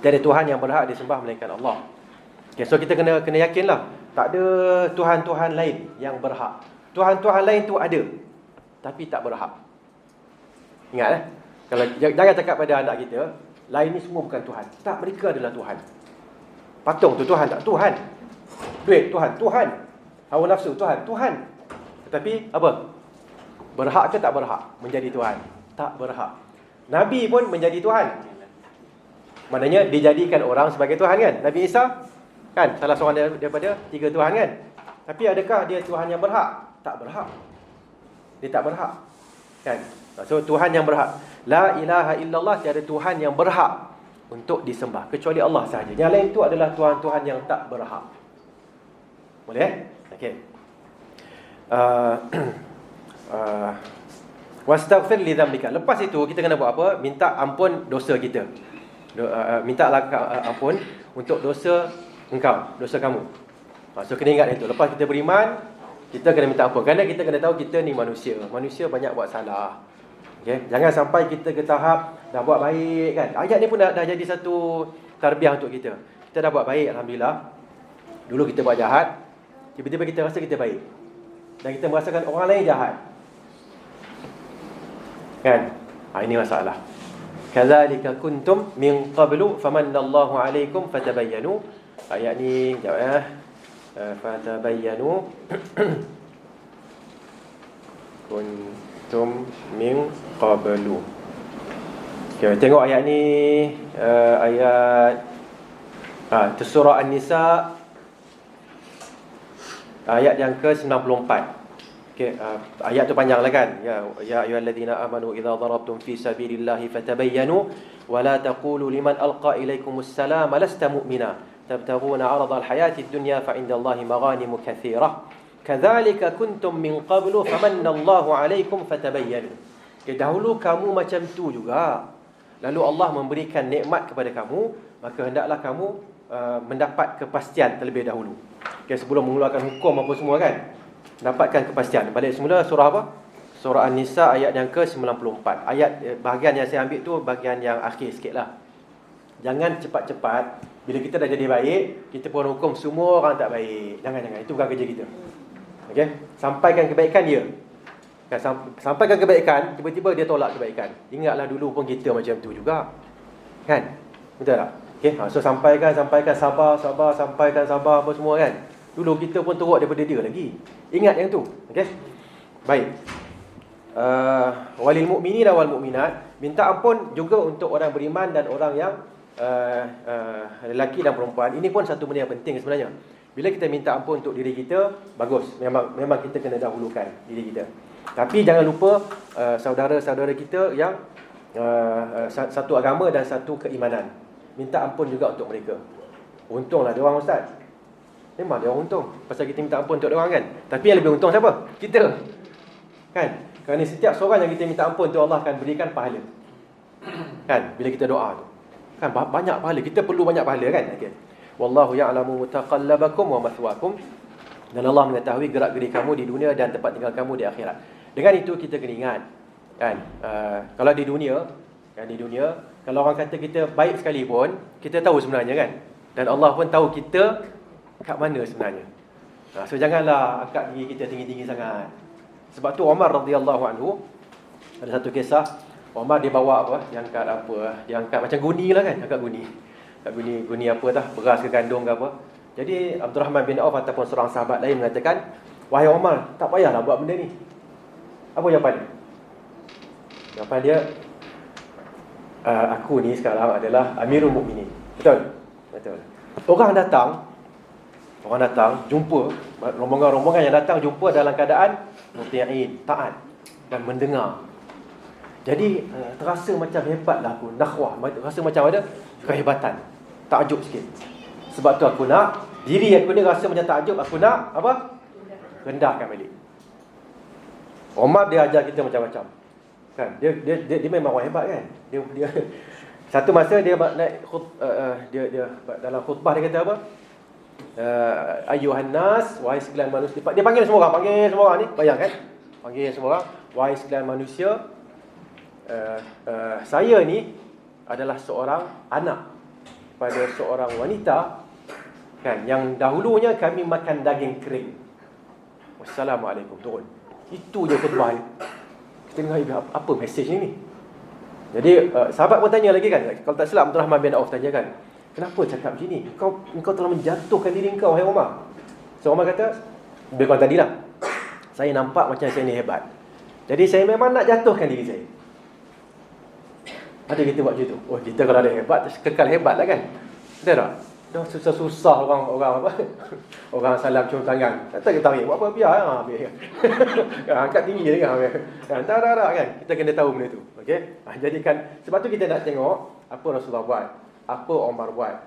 A: Tiada Tuhan yang berhak disembah melainkan Allah. Okay, so kita kena yakinlah, tak ada Tuhan-Tuhan lain yang berhak. Tuhan-Tuhan lain tu ada, tapi tak berhak. Ingat kalau jangan cakap pada anak kita, lain ni semua bukan Tuhan. Tak, mereka adalah Tuhan. Patung tu Tuhan tak? Tuhan. Duit Tuhan. Hawa nafsu Tuhan. Tetapi apa? Berhak ke tak berhak menjadi Tuhan? Tak berhak. Nabi pun menjadi Tuhan. Maknanya dijadikan orang sebagai Tuhan kan? Nabi Isa kan salah seorang daripada 3 Tuhan kan? Tapi adakah dia Tuhan yang berhak? Tak berhak. Dia tak berhak. Kan? So Tuhan yang berhak. La ilaha illallah, tiada Tuhan yang berhak untuk disembah kecuali Allah sahaja. Yang lain tu adalah Tuhan-Tuhan yang tak berhak. Boleh? Okey. Wastaghfir li dzambika. Lepas itu kita kena buat apa? Minta ampun dosa kita. Mintalah ampun untuk dosa engkau, dosa kamu. So kena ingat itu. Lepas kita beriman, kita kena minta ampun. Kerana kita kena tahu kita ni manusia. Manusia banyak buat salah. Okay? Jangan sampai kita ke tahap dah buat baik kan. Ayat ni pun dah jadi satu tarbiyah untuk kita. Kita dah buat baik, alhamdulillah. Dulu kita buat jahat, tiba-tiba kita rasa kita baik. Dan kita merasakan orang lain jahat. Kan? Ini masalah. Kadzalika kuntum min qablu famanallahu alaikum fatabayyanu. Ayat ni jawab ya. Fatabayyanu kuntum min qablu. Okay, tengok ayat ni, ayat surah An-Nisa ayat yang ke-94. Okay, ayat tu panjang lah kan. Ya ayyuhalladzina amanu idza darabtum fi sabilillahi fatabayyanu wa la taqulu liman alqa ilaikumus salama lasta mu'mina tabtaghuna 'aradal hayatid dunya fa indallahi maghanimu katsirah kadzalika kuntum min qablu famannallahu 'alaikum fatabayyanu. Okay, dahulu kamu macam tu juga, lalu Allah memberikan nikmat kepada kamu, maka hendaklah kamu mendapat kepastian terlebih dahulu. Okay, sebelum mengeluarkan hukum apa semua kan, dapatkan kepastian. Balik semula surah apa? Surah An-Nisa ayat yang ke-94. Ayat bahagian yang saya ambil tu bahagian yang akhir sikit lah. Jangan cepat-cepat bila kita dah jadi baik, kita pun hukum semua orang tak baik. Jangan. Itu bukan kerja kita. Okey? Sampaikan kebaikan dia. Sampaikan kebaikan, tiba-tiba dia tolak kebaikan. Ingatlah dulu pun kita macam tu juga. Kan? Betul tak? Okey, so sampaikan, sabar, sampaikan sabar apa semua kan. Dulu kita pun teruk daripada dia lagi. Ingat yang tu. Okey? Baik. Walil mu'minina wal mu'minat, minta ampun juga untuk orang beriman dan orang yang lelaki dan perempuan. Ini pun satu benda yang penting sebenarnya. Bila kita minta ampun untuk diri kita, bagus. Memang kita kena dahulukan diri kita. Tapi jangan lupa saudara-saudara kita yang satu agama dan satu keimanan. Minta ampun juga untuk mereka. Untunglah dia orang ustaz. Memang dia orang untung pasal kita minta ampun untuk dia orang kan. Tapi yang lebih untung siapa? Kita. Kan? Kerana setiap seorang yang kita minta ampun tu Allah akan berikan pahala. Kan? Bila kita doa tu. Kan banyak pahala. Kita perlu banyak pahala kan? Okey. Wallahu ya'lamu mutaqallabakum wa mathwaakum. Dan Allah mengetahui gerak-gerik kamu di dunia dan tempat tinggal kamu di akhirat. Dengan itu kita kena ingat kan, kalau di dunia kalau orang kata kita baik sekali pun, kita tahu sebenarnya kan. Dan Allah pun tahu kita kat mana sebenarnya. So janganlah angkat diri kita tinggi-tinggi sangat. Sebab tu Umar radhiyallahu anhu, ada satu kisah, Umar dia bawa apa? Dia angkat macam guni lah kan, angkat guni apa dah, beras ke gandum ke apa. Jadi Abdurrahman bin Auf ataupun seorang sahabat lain mengatakan, wahai Umar, tak payahlah buat benda ni. Apa jawapan dia? Jawapan dia, aku ni sekarang adalah Amirul Mukminin. Betul? Orang datang jumpa, rombongan yang datang jumpa dalam keadaan muti'in, taat dan mendengar. Jadi terasa macam hebatlah aku, nakhwah, terasa macam ada kehebatan, takjub sikit. Sebab tu aku nak, diri aku ni rasa macam takjub, aku nak apa? Rendahkan balik. Umar dia ajar kita macam-macam. Kan? Dia memang orang hebat kan? Dia satu masa dia naik dia dalam khutbah dia kata apa? Ayuhan nas, wahai sekalian manusia. Dia panggil semua orang ni, bayangkan. Panggil semua orang, wahai sekalian manusia, saya ni adalah seorang anak pada seorang wanita kan, yang dahulunya kami makan daging kering. Wassalamualaikum, turun. Itu je khutbah dia. Kita dengar apa mesej ni. Jadi sahabat pun tanya lagi kan, kalau tak silap Abdurrahman bin Auf tanya kan, kenapa cakap macam ni? Engkau telah menjatuhkan diri engkau, wahai Umar. So Umar kata, lebih kurang tadilah, saya nampak macam saya ni hebat, jadi saya memang nak jatuhkan diri saya. Ada kita buat macam tu. Oh, kita kalau ada hebat, kekal hebat lah kan. Betul tak? Dah susah-susah orang apa? Orang salam cium tangan. Tak kita tarik. Buat apa? Biar. Angkat tinggi je kan. Tak kan. Kita kena tahu benda tu. Okey? Jadikan, sebab tu kita nak tengok apa Rasulullah buat, apa Umar buat.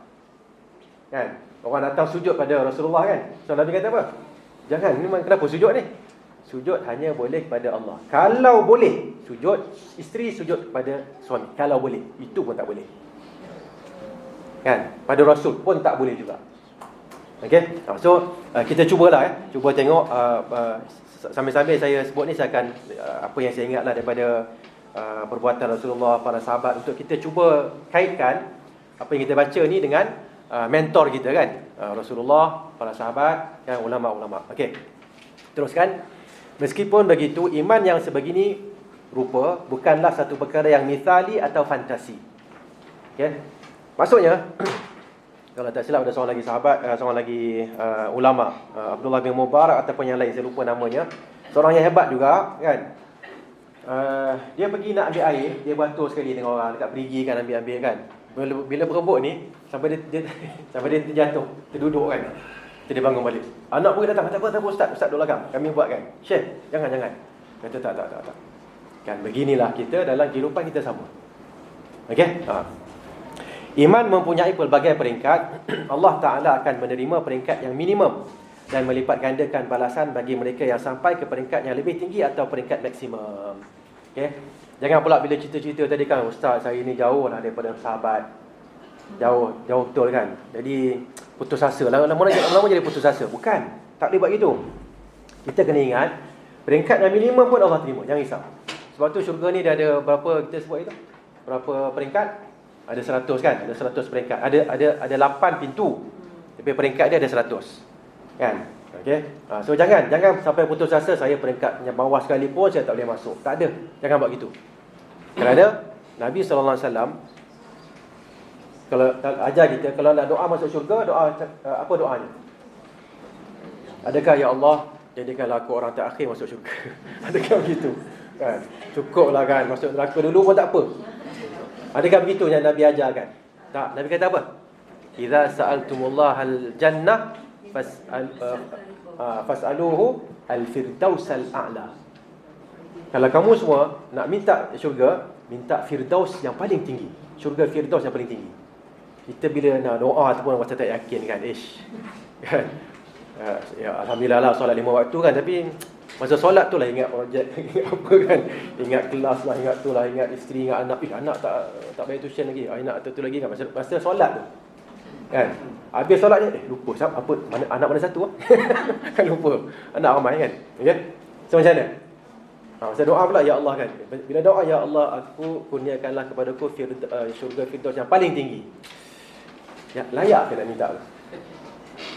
A: Kan? Orang datang sujud pada Rasulullah kan. So Nabi kata apa? Jangan, memang kenapa sujud ni? Sujud hanya boleh kepada Allah. Kalau boleh sujud, isteri sujud kepada suami. Kalau boleh, itu pun tak boleh. Kan? Pada Rasul pun tak boleh juga. Okey. So kita cubalah cuba tengok sambil-sambil saya sebut ni saya akan apa yang saya ingatlah daripada perbuatan Rasulullah, para sahabat, untuk kita cuba kaitkan apa yang kita baca ni dengan mentor kita kan, Rasulullah, para sahabat dan ulama-ulama. Okey. Teruskan. Meskipun begitu, iman yang sebegini rupa bukanlah satu perkara yang misali atau fantasi. Okey. Maksudnya kalau tak silap ada seorang lagi sahabat, seorang lagi ulama, Abdullah bin Mubarak ataupun yang lain, saya lupa namanya. Seorang yang hebat juga kan. Dia pergi nak ambil air, dia beratur sekali dengan orang dekat perigi kan, ambil kan. Bila berebut ni sampai dia sampai dia terjatuh, terduduk kan. Dia bangun balik. Anak pun datang, tak apa ustaz duduk belakang. Kami buat kan. Syekh, jangan. Kata tak. Kan beginilah kita dalam kehidupan kita sama. Okey? Iman mempunyai pelbagai peringkat. Allah Ta'ala akan menerima peringkat yang minimum dan melipat gandakan balasan bagi mereka yang sampai ke peringkat yang lebih tinggi atau peringkat maksimum. Okay? Jangan pula bila cerita-cerita tadi kan, ustaz saya ni jauh lah daripada sahabat. Jauh betul kan. Jadi putus asa. Lama-lama jadi putus asa. Bukan. Tak boleh buat gitu. Kita kena ingat, peringkat yang minimum pun Allah terima. Jangan risau. Sebab tu syurga ni dia ada berapa kita sebut itu? Berapa peringkat? Ada 100 kan? Ada 100 peringkat. Ada 8 pintu. Tapi peringkat dia ada 100. Kan? Okey. So jangan sampai putus asa saya peringkat yang bawah sekali pun saya tak boleh masuk. Tak ada. Jangan buat gitu. Kerana Nabi sallallahu alaihi wasallam kalau ajar kita kalau nak doa masuk syurga, apa doanya? Adakah ya Allah jadikanlah aku orang terakhir masuk syurga? Adakah begitu? Kan? Cukuplah kan masuk neraka dulu pun tak apa. Adakah begitu yang Nabi ajarkan? Tak. Nabi kata apa? Idza sa'altumullahal jannah fas'aluhu al-firdausal a'la. Kalau kamu semua nak minta syurga, minta firdaus yang paling tinggi. Syurga firdaus yang paling tinggi. Kita bila nak doa ataupun masa tak yakin kan, kan? Ya alhamdulillah lah solat 5 waktu kan, tapi masa solat tu lah ingat projek, ingat apa kan, ingat kelas lah, ingat tu lah, ingat isteri, ingat anak. Anak tak bayar tuition lagi, anak tu lagi kan, masa solat tu kan. Habis solat ni lupa apa anak mana satu kan, lupa anak ramai kan. Okey, so macam mana? Masa doa pula ya Allah kan, bila doa ya Allah aku kurniakanlah kepadaku syurga firdaus yang paling tinggi. Ya, layak ke nak minta?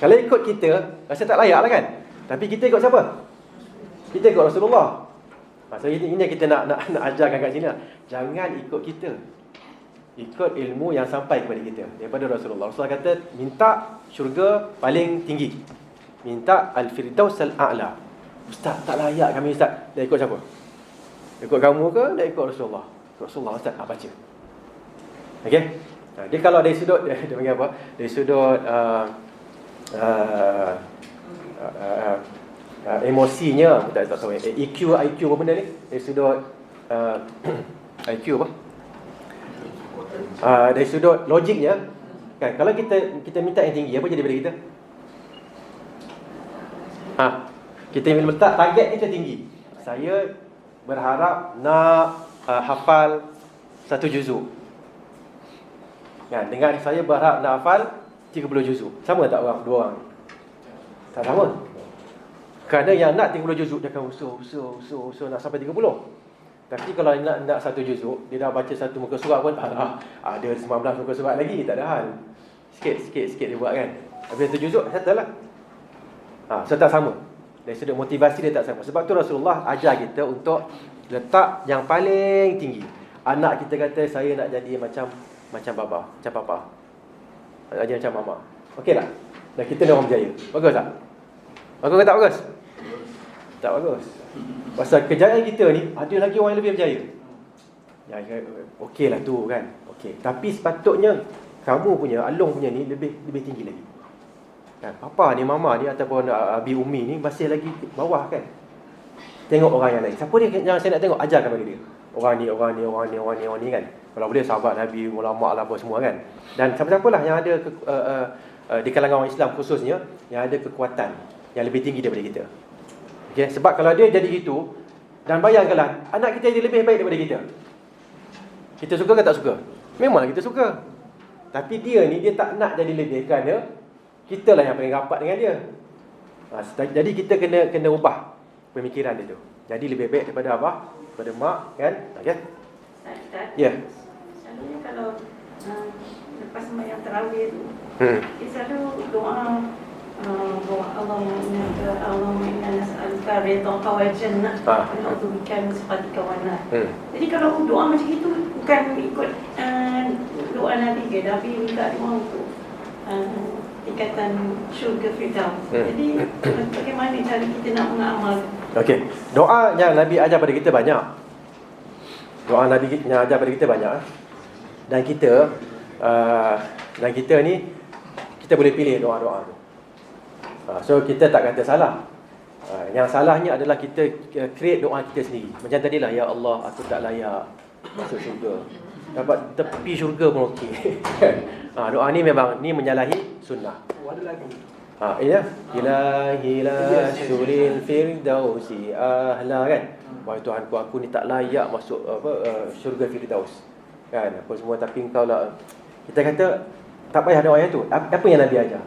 A: Kalau ikut kita rasa tak layak lah kan. Tapi kita ikut siapa? Kita ikut Rasulullah. So ini kita nak ajarkan kat sini lah. Jangan ikut kita, ikut ilmu yang sampai kepada kita daripada Rasulullah. Rasulullah kata minta syurga paling tinggi, minta al-firdaus al-a'la. Ustaz tak layak kami ustaz. Dah ikut siapa? Ikut kamu ke dah ikut Rasulullah? Rasulullah ustaz baca. Okey. Dia kalau dari sudut dia panggil apa? Dari sudut emosinya, tak tahu IQ apa benda ni? Dari sudut IQ apa? Dari sudut logiknya kan, kalau kita minta yang tinggi, apa jadi pada kita? Kita letak target kita tinggi. Saya berharap nak hafal 1 juzuk. Kan, dengan saya berharap nak hafal 30 juzuk. Sama tak orang? Dua orang? Tak sama. Kerana yang nak 30 juzuk dia akan usaha nak sampai 30. Tapi kalau nak 1 juzuk, dia dah baca 1 muka surat pun ada 19 muka surat lagi, tak ada hal. Sikit dia buat kan. Habis 1 juzuk settle lah. So tak sama. Dari sudut motivasi dia tak sama. Sebab tu Rasulullah ajar kita untuk letak yang paling tinggi. Anak kita kata saya nak jadi macam baba, macam papa, nak jadi macam mama. Okey tak? Dan kita ni orang berjaya. Bagus tak? Bagus ke tak bagus? Tak bagus. Pasal kejayaan kita ni ada lagi orang yang lebih berjaya. Ya, okey lah tu kan. Okey. Tapi sepatutnya kamu punya, Along punya ni lebih tinggi lagi. Kan? Papa ni, mama ni ataupun abi umi ni masih lagi bawah kan. Tengok orang yang lain. Siapa dia yang saya nak tengok, ajarkan bagi dia. Orang ni kan. Kalau boleh sahabat Nabi, ulama lah apa semua kan. Dan siapa-siapalah yang ada di kalangan orang Islam khususnya yang ada kekuatan yang lebih tinggi daripada kita. Okay? Sebab kalau dia jadi gitu, dan bayangkanlah anak kita jadi lebih baik daripada kita. Kita suka ke tak suka? Memanglah kita suka. Tapi dia ni dia tak nak jadi lebih kerana Kita lah yang paling rapat dengan dia. Jadi kita kena ubah pemikiran dia tu. Jadi lebih baik daripada apa? Daripada mak, kan? Okay? Ya.
D: Selalunya kalau lepas sembahyang tarawih tu, dia selalu doa Allahumma inna nas'aluka ridhaka wal jannah wa na'udzubika min sakhatika wan nar. Jadi kalau doa macam itu bukan ikut doa Nabi ke, tapi minta doa untuk ikatan syurga Firdaus. Jadi bagaimana cara kita nak mengamal?
A: Okey. Doa yang Nabi ajar pada kita banyak. Doa Nabi yang ajar pada kita banyak. Dan kita ni kita boleh pilih doa-doa tu. So kita tak kata salah. Yang salahnya adalah kita create doa kita sendiri. Macam tadilah, ya Allah, aku tak layak masuk syurga. Dapat tepi syurga pun okey. Doa ni memang ni menyalahi sunnah.
E: Ada lagi.
A: Ya. Ilahi la syuril firdausi ahla, kan. Wahai Tuhanku, aku ni tak layak masuk syurga Firdaus. Kan, apa semua, tapi engkau lah. Kita kata tak payah doa yang tu. Apa yang Nabi ajar?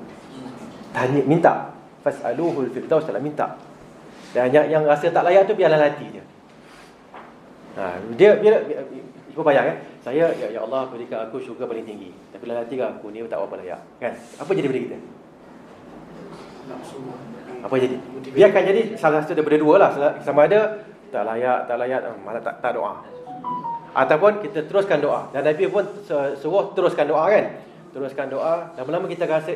A: Tanya, minta. Fas'aluhul firdaus, tak minta. Dan yang rasa tak layak tu biarlah hati je. Dia kau bayang, kan? Saya, ya Allah, berikan aku syurga paling tinggi. Tapi dalam hati aku ni tak apa layak. Kan? Apa jadi pada kita? Apa jadi? Biarkan jadi salah satu daripada dua lah. Sama ada tak layak, malah tak doa. Ataupun kita teruskan doa. Dan Nabi pun suruh teruskan doa, kan? Teruskan doa. Lama-lama kita rasa,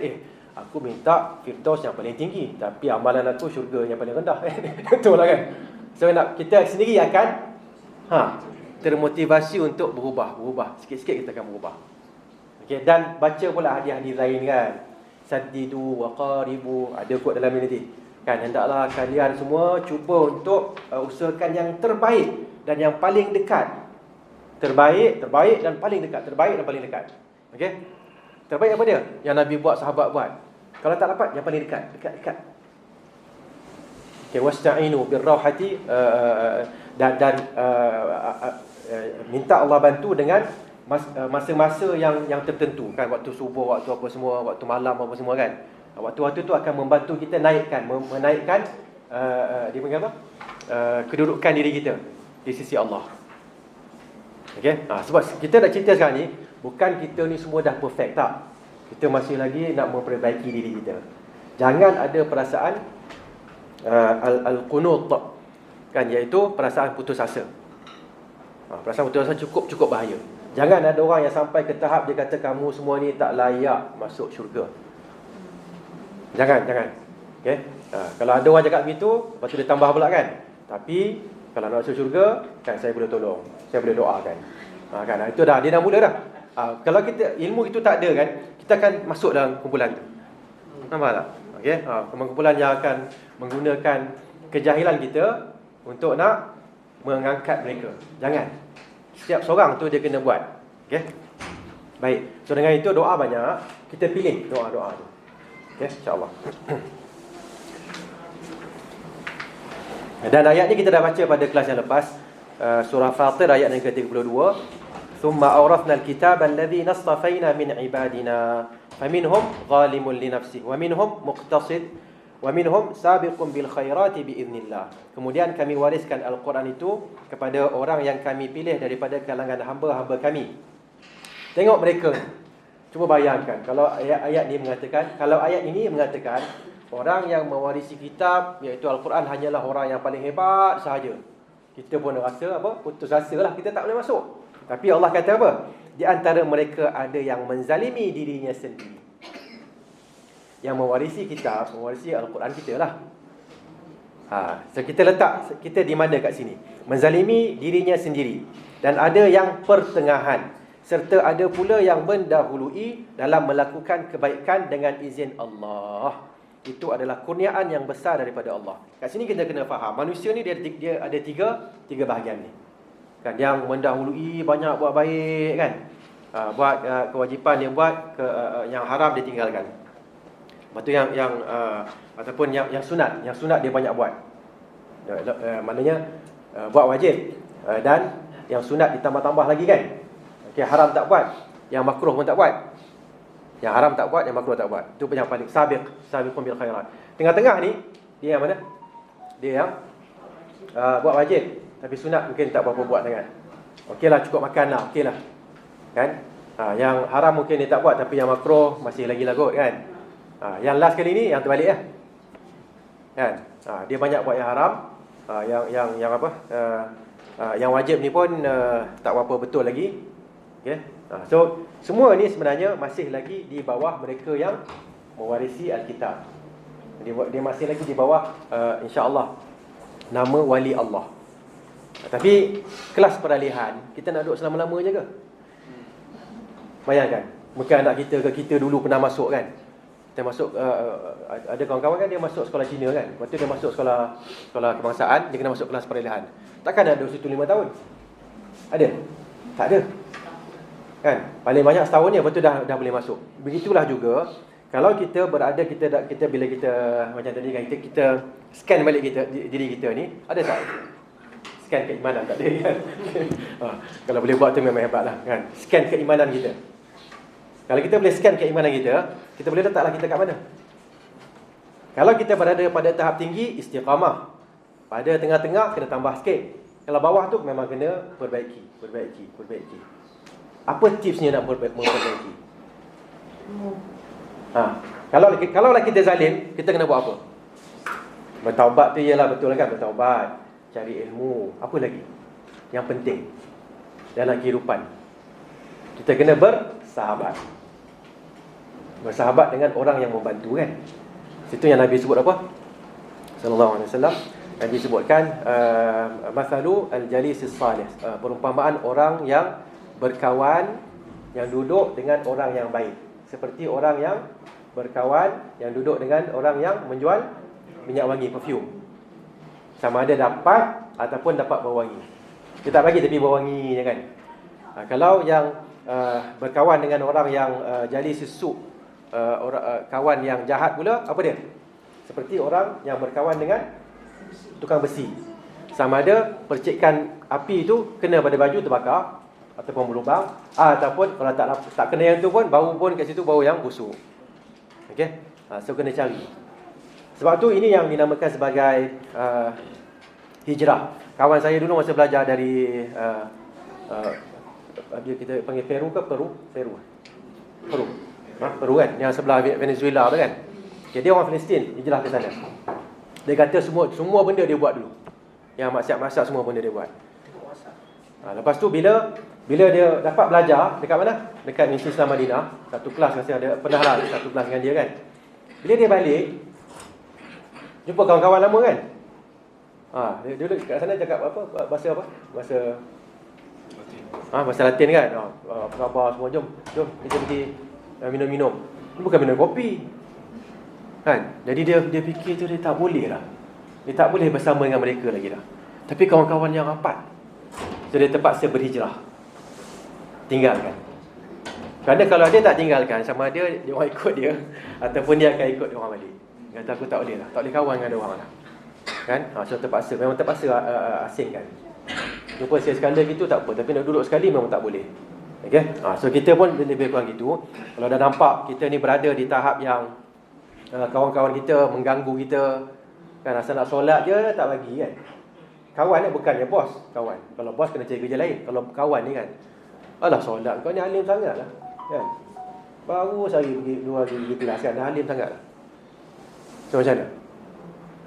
A: aku minta Firdaus yang paling tinggi, tapi amalan aku syurga yang paling rendah. Betul lah, kan? So kita sendiri akan termotivasi untuk berubah. Sikit-sikit kita akan berubah. Okay? Dan baca pula hadis-hadis lain, kan? Saddidu wa qaribu. Ada kot dalam ini nanti, kan? Hendaklah kalian semua cuba untuk usahakan yang terbaik dan yang paling dekat. Terbaik dan paling dekat. Terbaik dan paling dekat. Okey? Terbaik apa dia? Yang Nabi buat, sahabat buat. Kalau tak dapat, yang paling dekat. Dekat. Okay, wasta'inu birrahati, dan minta Allah bantu dengan masa-masa yang tertentu, kan? Waktu subuh, waktu apa semua, waktu malam apa semua, kan? Waktu-waktu tu akan membantu kita menaikkan dia panggil apa? Kedudukan diri kita di sisi Allah. Okey? Sebab kita nak cerita sekarang ni, bukan kita ni semua dah perfect, tak. Kita masih lagi nak memperbaiki diri kita. Jangan ada perasaan al-qunut, kan, iaitu perasaan putus asa. Perasaan putus asa cukup bahaya. Jangan ada orang yang sampai ke tahap dia kata kamu semua ni tak layak masuk syurga. Jangan. Okey? Kalau ada orang cakap begitu, lepas tu dia tambah pula, kan. Tapi kalau nak masuk syurga, kan, saya boleh tolong, saya boleh doakan. Kan, itu dah, dia dah mula dah. Kalau kita ilmu itu tak ada, kan, kita akan masuk dalam kumpulan tu. Nampak tak? Okey, kumpulan yang akan menggunakan kejahilan kita untuk nak mengangkat mereka. Jangan. Setiap seorang tu dia kena buat. Okey? Baik. So dengan itu doa banyak, kita pilih doa-doa tu. Okey, insya-Allah. Dan ayat ni kita dah baca pada kelas yang lepas, surah Fatir ayat yang ke-32. Thumma awrathna al-kitaba alladhi nastafaina min ibadina faminhum zalimun li nafsihi wa minhum muqtasid wa minhum sabiqun bil khairati biiznillah. Kemudian kami wariskan Al-Quran itu kepada orang yang kami pilih daripada kalangan hamba-hamba kami. Tengok mereka. Cuba bayangkan kalau ayat ini mengatakan orang yang mewarisi kitab iaitu Al-Quran hanyalah orang yang paling hebat sahaja. Kita pun rasa putus asa lah, kita tak boleh masuk. Tapi Allah kata apa? Di antara mereka ada yang menzalimi dirinya sendiri. Yang mewarisi kitab, mewarisi Al-Quran kita lah. So kita di mana kat sini? Menzalimi dirinya sendiri. Dan ada yang pertengahan. Serta ada pula yang mendahului dalam melakukan kebaikan dengan izin Allah. Itu adalah kurniaan yang besar daripada Allah. Kat sini kita kena faham, manusia ni dia ada tiga bahagian ni. Kan, yang mendahului banyak buat baik, kan. Buat kewajipan dia buat, yang haram dia tinggalkan. Lepas tu yang ataupun yang sunat dia banyak buat. Maknanya buat wajib, dan yang sunat ditambah-tambah lagi, kan. Okey, haram tak buat, yang makruh pun tak buat. Yang haram tak buat, yang makruh tak buat. Itu yang paling sabiqun bil khairat. Tengah-tengah ni dia yang mana? Dia yang buat wajib, tapi sunat mungkin tak berapa buat sangat. Okeylah, cukup makanlah, okeylah. Kan? Yang haram mungkin dia tak buat, tapi yang makruh masih lagi lagut kan. Yang last kali ni yang terbalik lah. Kan? Dia banyak buat yang haram. Yang apa? Yang wajib ni pun tak berapa betul lagi. Okay? So semua ni sebenarnya masih lagi di bawah mereka yang mewarisi Alkitab. Dia masih lagi di bawah insya-Allah nama wali Allah. Tapi kelas peralihan kita nak duduk selama-lama je ke? Bayangkan, mungkin anak kita ke kita dulu pernah masuk kan. Kita masuk ada kawan-kawan kan dia masuk sekolah Cina kan. Lepas tu dia masuk sekolah kebangsaan, dia kena masuk kelas peralihan. Takkan ada situ 5 tahun? Ada? Tak ada. Kan? Paling banyak setahun ni, lepas tu dah boleh masuk. Begitulah juga kalau kita berada kita bila kita macam tadi kan kita scan balik diri kita ni, ada tak? Scan keimanan tak ada kan? Kalau boleh buat tu memang hebatlah kan. Scan keimanan kita. Kalau kita boleh scan keimanan kita boleh letaklah kita kat mana. Kalau kita berada pada tahap tinggi, istiqamah. Pada tengah-tengah, kena tambah sikit. Kalau bawah tu, memang kena perbaiki. Apa tipsnya nak memperbaiki? Kalau kita zalim, kita kena buat apa? Bertaubat tu ialah betul kan? Bertaubat, cari ilmu. Apa lagi? Yang penting dalam kehidupan, kita kena bersahabat dengan orang yang membantu kan. Situ yang Nabi sebut apa? Sallallahu alaihi wasallam. Nabi sebutkan masalu al-jalisis salih, perumpamaan orang yang berkawan, yang duduk dengan orang yang baik. Seperti orang yang berkawan, yang duduk dengan orang yang menjual minyak wangi, perfume. Sama ada dapat ataupun dapat bau wangi. Kita tak bagi tapi bau wangi je kan. Kalau yang berkawan dengan orang yang jalisis su', kawan yang jahat pula, apa dia? Seperti orang yang berkawan dengan tukang besi. Sama ada percikan api itu kena pada baju terbakar ataupun berlubang, ataupun kalau tak kena yang tu pun bau pun kat situ bau yang busuk. Okey. So kena cari. Sebab tu ini yang dinamakan sebagai hijrah. Kawan saya dulu masa belajar dari dia kita panggil Peru ke Peru Peru kan, yang sebelah Venezuela tu kan. Okay, dia orang Palestin, hijrah ke sana. Dia kata semua benda dia buat dulu. Yang maksiat-maksiat semua benda dia buat. Lepas tu bila dia dapat belajar dekat mana? Dekat Misi Islam Madinah, satu kelas rasa ada pernah lah satu kelas dengan dia kan. Bila dia balik jumpa kawan-kawan lama kan. Dia duduk kat sana cakap apa? Bahasa apa? Bahasa Latin kan. Apa khabar semua, jom kita pergi minum-minum. Bukan minum kopi. Kan? Jadi dia fikir tu dia tak boleh lah. Dia tak boleh bersama dengan mereka lagi dah. Tapi kawan-kawan yang rapat. So dia terpaksa berhijrah. Tinggalkan. Kerana kalau dia tak tinggalkan, sama dia orang ikut dia ataupun dia akan ikut orang balik. Kata aku tak boleh lah. Tak boleh kawan dengan dia orang lah. Kan? So terpaksa. Memang terpaksa asingkan. Jumpa sekali gitu tak apa. Tapi nak duduk sekali memang tak boleh. Okay? So kita pun lebih kurang gitu. Kalau dah nampak kita ni berada di tahap yang kawan-kawan kita mengganggu kita, kan, asal nak solat je tak bagi kan. Kawan ni bukannya bos, kawan. Kalau bos kena cari kerja lain. Kalau kawan ni kan, alah solat kau ni alim sangat lah kan. Baru saya pergi luar di kelas kan, dah alim sangat lah. So macam mana?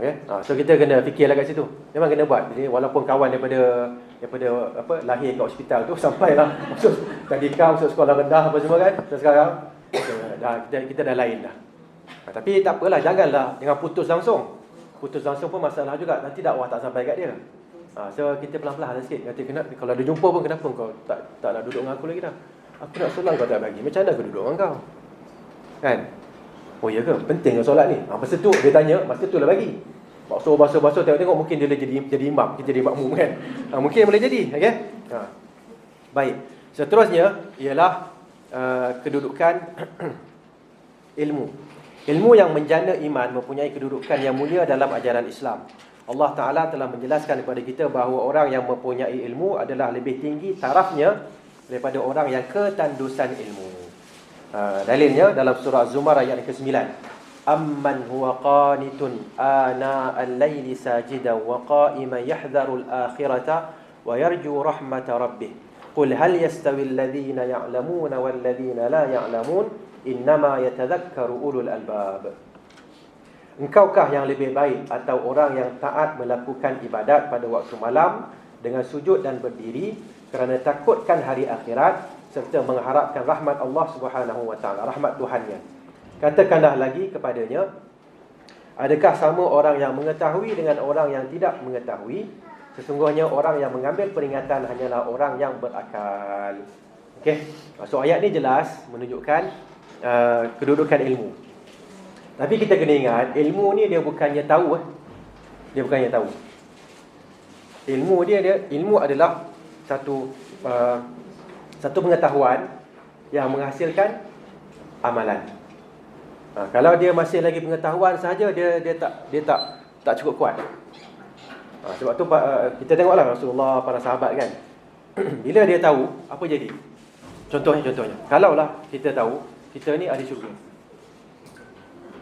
A: Okay? So kita kena fikirlah kat situ. Memang kena buat. Jadi walaupun kawan daripada apa lahir kat hospital tu sampailah masuk tadika, masuk sekolah rendah apa semua kan. Dan sekarang kita dah lain dah. Tapi tak apalah, janganlah dengan putus langsung. Putus langsung pun masalah juga. Nanti dakwah tak sampai kat dia. So kita pelan-pelan sikit. Nanti kalau dia jumpa pun, kenapa kau tak nak duduk dengan aku lagi dah? Aku nak solat kau tak bagi. Macam mana aku duduk dengan kau? Kan? Oh ya ke? Penting ke solat ni? Masa tu dia tanya, masa tu lah bagi. Basuh tengok mungkin dia jadi imam, kita jadi makmum kan. Mungkin boleh jadi, okey? Baik. Seterusnya ialah kedudukan ilmu. Ilmu yang menjana iman mempunyai kedudukan yang mulia dalam ajaran Islam. Allah Ta'ala telah menjelaskan kepada kita bahawa orang yang mempunyai ilmu adalah lebih tinggi tarafnya daripada orang yang ketandusan ilmu. Dalilnya dalam surah Az-Zumar ayat ke-9. Amman huwa qanitun ana al-laili sajidan wa qa'iman yahdharu al-akhirata wa yarju rahmata rabbih. Qul hal yastawi alladhina ya'lamuna wal ladhina la ya'lamun innama yatadhakkaru ulul albab. Engkaukah yang lebih baik atau orang yang taat melakukan ibadat pada waktu malam dengan sujud dan berdiri kerana takutkan hari akhirat serta mengharapkan rahmat Allah Subhanahu wa taala, rahmat Tuhannya. Katakanlah lagi kepadanya, adakah sama orang yang mengetahui dengan orang yang tidak mengetahui? Sesungguhnya orang yang mengambil peringatan hanyalah orang yang berakal. Okey. So ayat ni jelas menunjukkan kedudukan ilmu. Tapi kita kena ingat, ilmu ni dia bukannya tahu. Dia bukannya tahu. Ilmu adalah satu pengetahuan yang menghasilkan amalan. Kalau dia masih lagi pengetahuan saja, dia tak cukup kuat. Sebab tu kita tengoklah Rasulullah, para sahabat kan. Bila dia tahu, apa jadi? Contohnya, kalaulah kita tahu kita ni ahli syurga,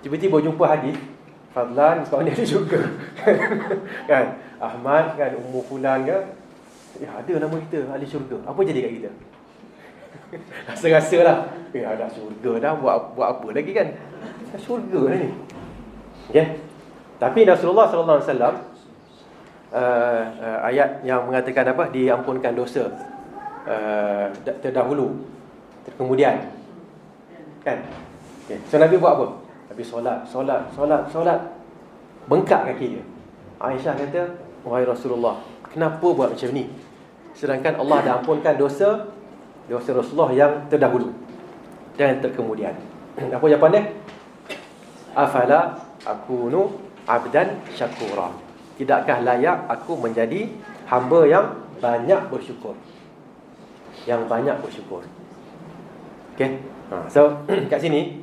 A: tiba-tiba jumpa hadis Fadlan kau ni ahli syurga kan, Ahmad kan, Ummu Fulan ke, ada nama kita ahli syurga, apa jadi kat kita? Rasa-rasalah, ada syurga dah, buat apa lagi kan? Syurga lah ni. Okay? Tapi Rasulullah sallallahu alaihi wasallam ayat yang mengatakan apa? Diampunkan dosa terdahulu, kemudian kan? Okay. So Nabi buat apa? Nabi solat, bengkak kaki dia. Aisyah kata, wahai Rasulullah, kenapa buat macam ni? Sedangkan Allah dah ampunkan dosa Rasulullah yang terdahulu dan terkemudian. Apa jawapan dia? Afala akunu abdan syakura. Tidakkah layak aku menjadi hamba yang banyak bersyukur? Yang banyak bersyukur. Okay. So kat sini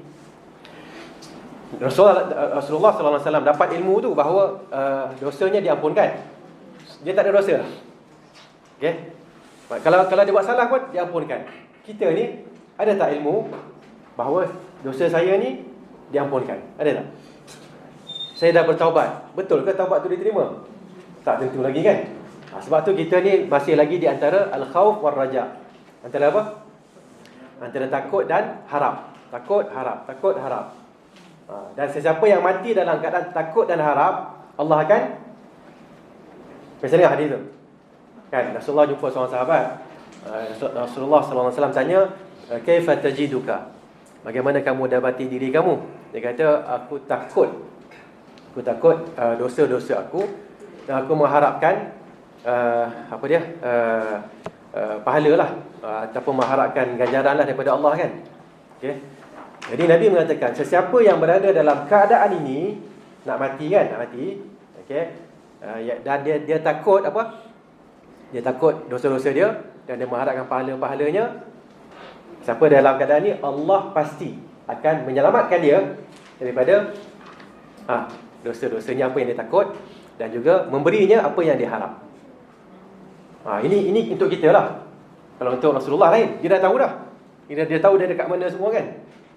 A: Rasulullah sallallahu alaihi wasallam dapat ilmu tu bahawa dosanya diampunkan. Dia tak ada dosa. Okey. Kalau dia buat salah pun diampunkan. Kita ni ada tak ilmu bahawa dosa saya ni diampunkan? Ada tak? Saya dah bertaubat. Betul ke taubat tu diterima? Tak tentu lagi kan? Sebab tu kita ni masih lagi di antara al-khauf war raja. Antara apa? Antara takut dan harap. Takut, harap. Dan sesiapa yang mati dalam keadaan takut dan harap, Allah akan, misalnya hadis tu kan, Rasulullah jumpa seorang sahabat, Rasulullah sallallahu alaihi wasallam tanya, kaifa tajiduka, bagaimana kamu dapati diri kamu? Dia kata, aku takut dosa-dosa aku, dan aku mengharapkan pahala lah, ataupun mengharapkan ganjaran lah daripada Allah kan. Okay. Jadi Nabi mengatakan, sesiapa yang berada dalam keadaan ini, nak mati, okay, dan dia takut apa? Dia takut dosa-dosa dia, dan dia mengharapkan pahala-pahalanya. Siapa dalam keadaan ini, Allah pasti akan menyelamatkan dia daripada dosa-dosanya, apa yang dia takut, dan juga memberinya apa yang dia harap. Ini untuk kita lah. Kalau untuk Rasulullah lain, dia dah tahu dah. Dia tahu dia dekat mana semua kan.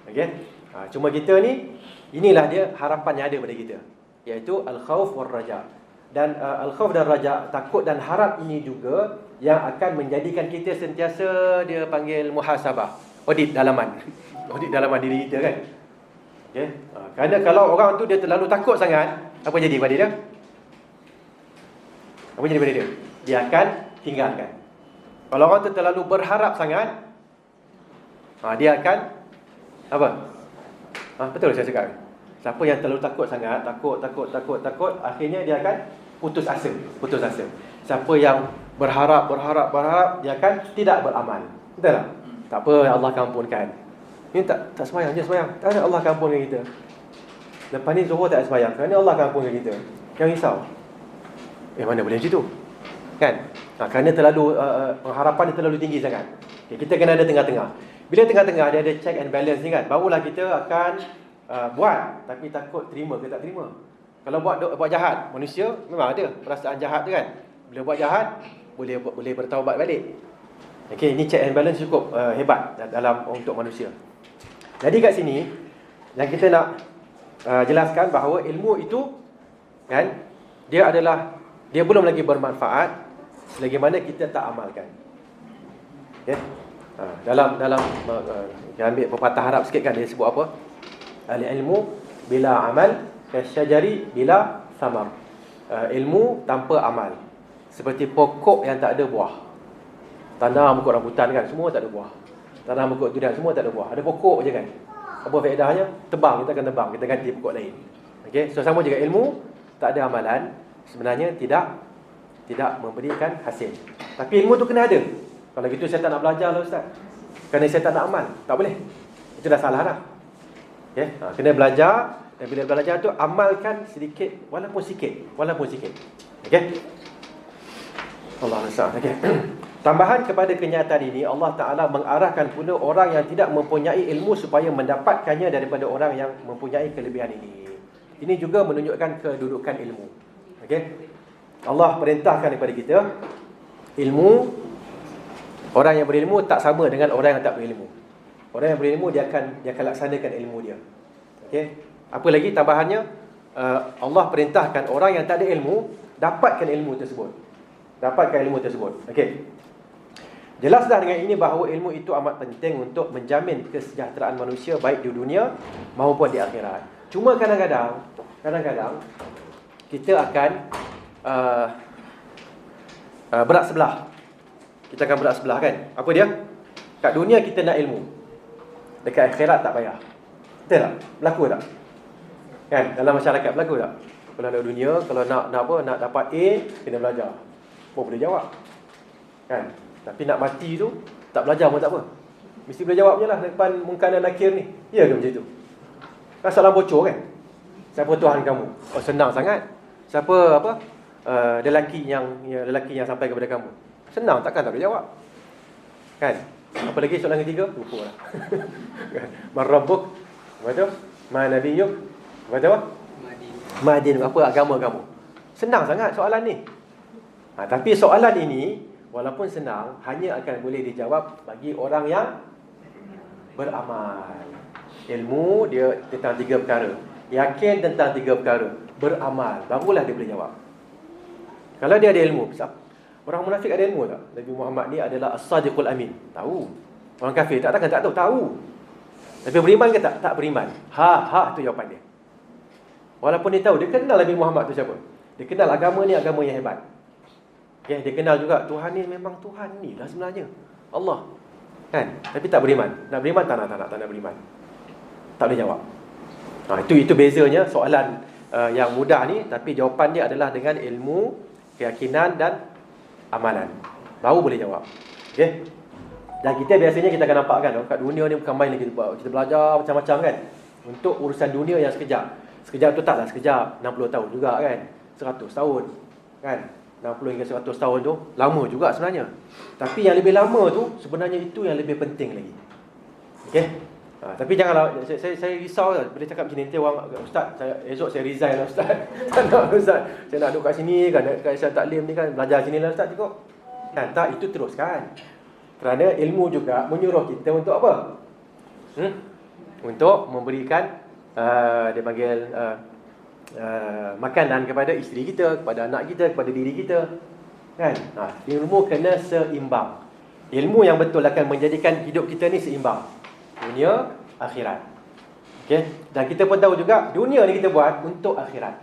A: Okay? Cuma kita ni, inilah dia harapan yang ada pada kita, iaitu al-khauf war raja. Dan al-khauf dan raja, takut dan harap ini juga yang akan menjadikan kita sentiasa, dia panggil muhasabah, audit dalaman diri kita kan. Okay? Kerana kalau orang tu dia terlalu takut sangat, apa jadi pada dia? Dia akan tinggalkan. Kalau orang tu terlalu berharap sangat, dia akan apa? Betul saya cakap. Siapa yang terlalu takut sangat, takut, akhirnya dia akan putus asa. Siapa yang berharap, dia akan tidak beramal. Betul tak? Tak apa, Allah akan ampunkan. Ini tak sembahyang, dia sembahyang. Tak ada, Allah akan ampunkan kita. Lepas ni Zuhur tak sembahyang, kerana Allah akan ampunkan kita. Jangan risau. Mana boleh macam tu? Kan? Kerana terlalu harapan dia terlalu tinggi sangat. Okay, kita kena ada tengah-tengah. Bila tengah-tengah, dia ada check and balance ni kan. Barulah kita akan buat, tapi takut terima ke tak terima. Kalau buat jahat, manusia memang ada perasaan jahat tu kan. Bila buat jahat, boleh bertaubat balik. Okey, ini check and balance cukup hebat dalam untuk manusia. Jadi kat sini yang kita nak jelaskan bahawa ilmu itu kan dia belum lagi bermanfaat selagi mana kita tak amalkan. Okey. Dalam kita ambil pepatah Arab sikit kan, dia sebut apa? Al-ilmu bila amal kasyajari bila samar. Ilmu tanpa amal seperti pokok yang tak ada buah. Tanam pokok rambutan kan, semua tak ada buah. Tanam pokok durian, semua tak ada buah. Ada pokok je kan. Apa faedahnya? Tebang, kita akan tebang, kita ganti pokok lain. Okey, so sama juga ilmu tak ada amalan sebenarnya tidak memberikan hasil. Tapi ilmu tu kena ada. Kalau gitu saya tak nak belajar lah ustaz. Kerana saya tak nak amal, tak boleh. Itu dah salah dah. Okey, kena belajar, dan bila belajar tu amalkan sedikit walaupun sikit. Okey. Allah Ta'ala. Okey. Tambahan kepada kenyataan ini, Allah Ta'ala mengarahkan pula orang yang tidak mempunyai ilmu supaya mendapatkannya daripada orang yang mempunyai kelebihan ini. Ini juga menunjukkan kedudukan ilmu. Okey. Allah perintahkan kepada kita, ilmu, orang yang berilmu tak sama dengan orang yang tak berilmu. Orang yang berilmu dia akan laksanakan ilmu dia. Okey. Apa lagi tambahannya? Allah perintahkan orang yang tak ada ilmu dapatkan ilmu tersebut. Okey. Jelas dah dengan ini bahawa ilmu itu amat penting untuk menjamin kesejahteraan manusia baik di dunia maupun di akhirat. Cuma kadang-kadang kita akan berat sebelah. Kita akan berat sebelah kan? Apa dia? Kat dunia kita nak ilmu, dekat akhirat tak payah. Betul tak? Berlaku tak? Kan? Dalam masyarakat berlaku tak? Kalau nak dunia, kalau nak dapat A, kena belajar. Boleh jawab. Kan? Tapi nak mati tu tak belajar pun tak apa. Mesti boleh jawab je lah depan Munkar dan Nakir ni. Ya ke macam tu? Kan soalan bocor kan? Siapa Tuhan kamu? Oh, senang sangat. Siapa lelaki yang sampai kepada kamu? Senang, takkan tak boleh jawab. Kan? Apa lagi soalan ketiga? Lupa lah. Man rabbuk? Apa tu? Ma nabiyyuk? Apa tu? Madin. Apa agama kamu? Senang sangat soalan ni. Tapi soalan ini walaupun senang, hanya akan boleh dijawab bagi orang yang beramal. Ilmu dia tentang 3 perkara. Yakin tentang 3 perkara. Beramal, barulah dia boleh jawab. Kalau dia ada ilmu, orang munafik ada ilmu tak? Nabi Muhammad ni adalah as-sadiqul amin. Tahu. Orang kafir takkan tak tahu. Tapi beriman ke tak? Tak beriman. Tu jawapan dia. Walaupun dia tahu, dia kenal Nabi Muhammad tu siapa. Dia kenal agama ni agama yang hebat. Okay, dia kenal juga Tuhan ni memang Tuhan ni lah sebenarnya, Allah. Kan? Tapi tak beriman. Nak beriman tak nak beriman. Tak boleh jawab. Itu bezanya soalan yang mudah ni, tapi jawapan dia adalah dengan ilmu, keyakinan dan amalan. Baru boleh jawab. Okey. Dan kita biasanya kita akan nampak kan, kat dunia ni bukan main lagi, kita belajar macam-macam kan. Untuk urusan dunia yang sekejap. Sekejap tu taklah sekejap, 60 tahun juga kan. 100 tahun. Kan? 60 hingga 100 tahun tu lama juga sebenarnya. Tapi yang lebih lama tu sebenarnya itu yang lebih penting lagi. Okey. Tapi janganlah saya risau lah bila cakap macam ni. Nanti orang, ustaz, esok saya resign lah ustaz. Tak nak ustaz. Saya nak duduk kat sini kan, kat Islam Taklim ni kan, belajar sini lah ustaz cukup. Kan? Tak, itu teruskan. Kerana ilmu juga menyuruh kita untuk apa? Untuk memberikan dia panggil makanan kepada isteri kita, kepada anak kita, kepada diri kita. Kan? Ilmu kena seimbang. Ilmu yang betul akan menjadikan hidup kita ni seimbang. Dunia, akhirat. Okay? Dan kita pun tahu juga, dunia ni kita buat untuk akhirat.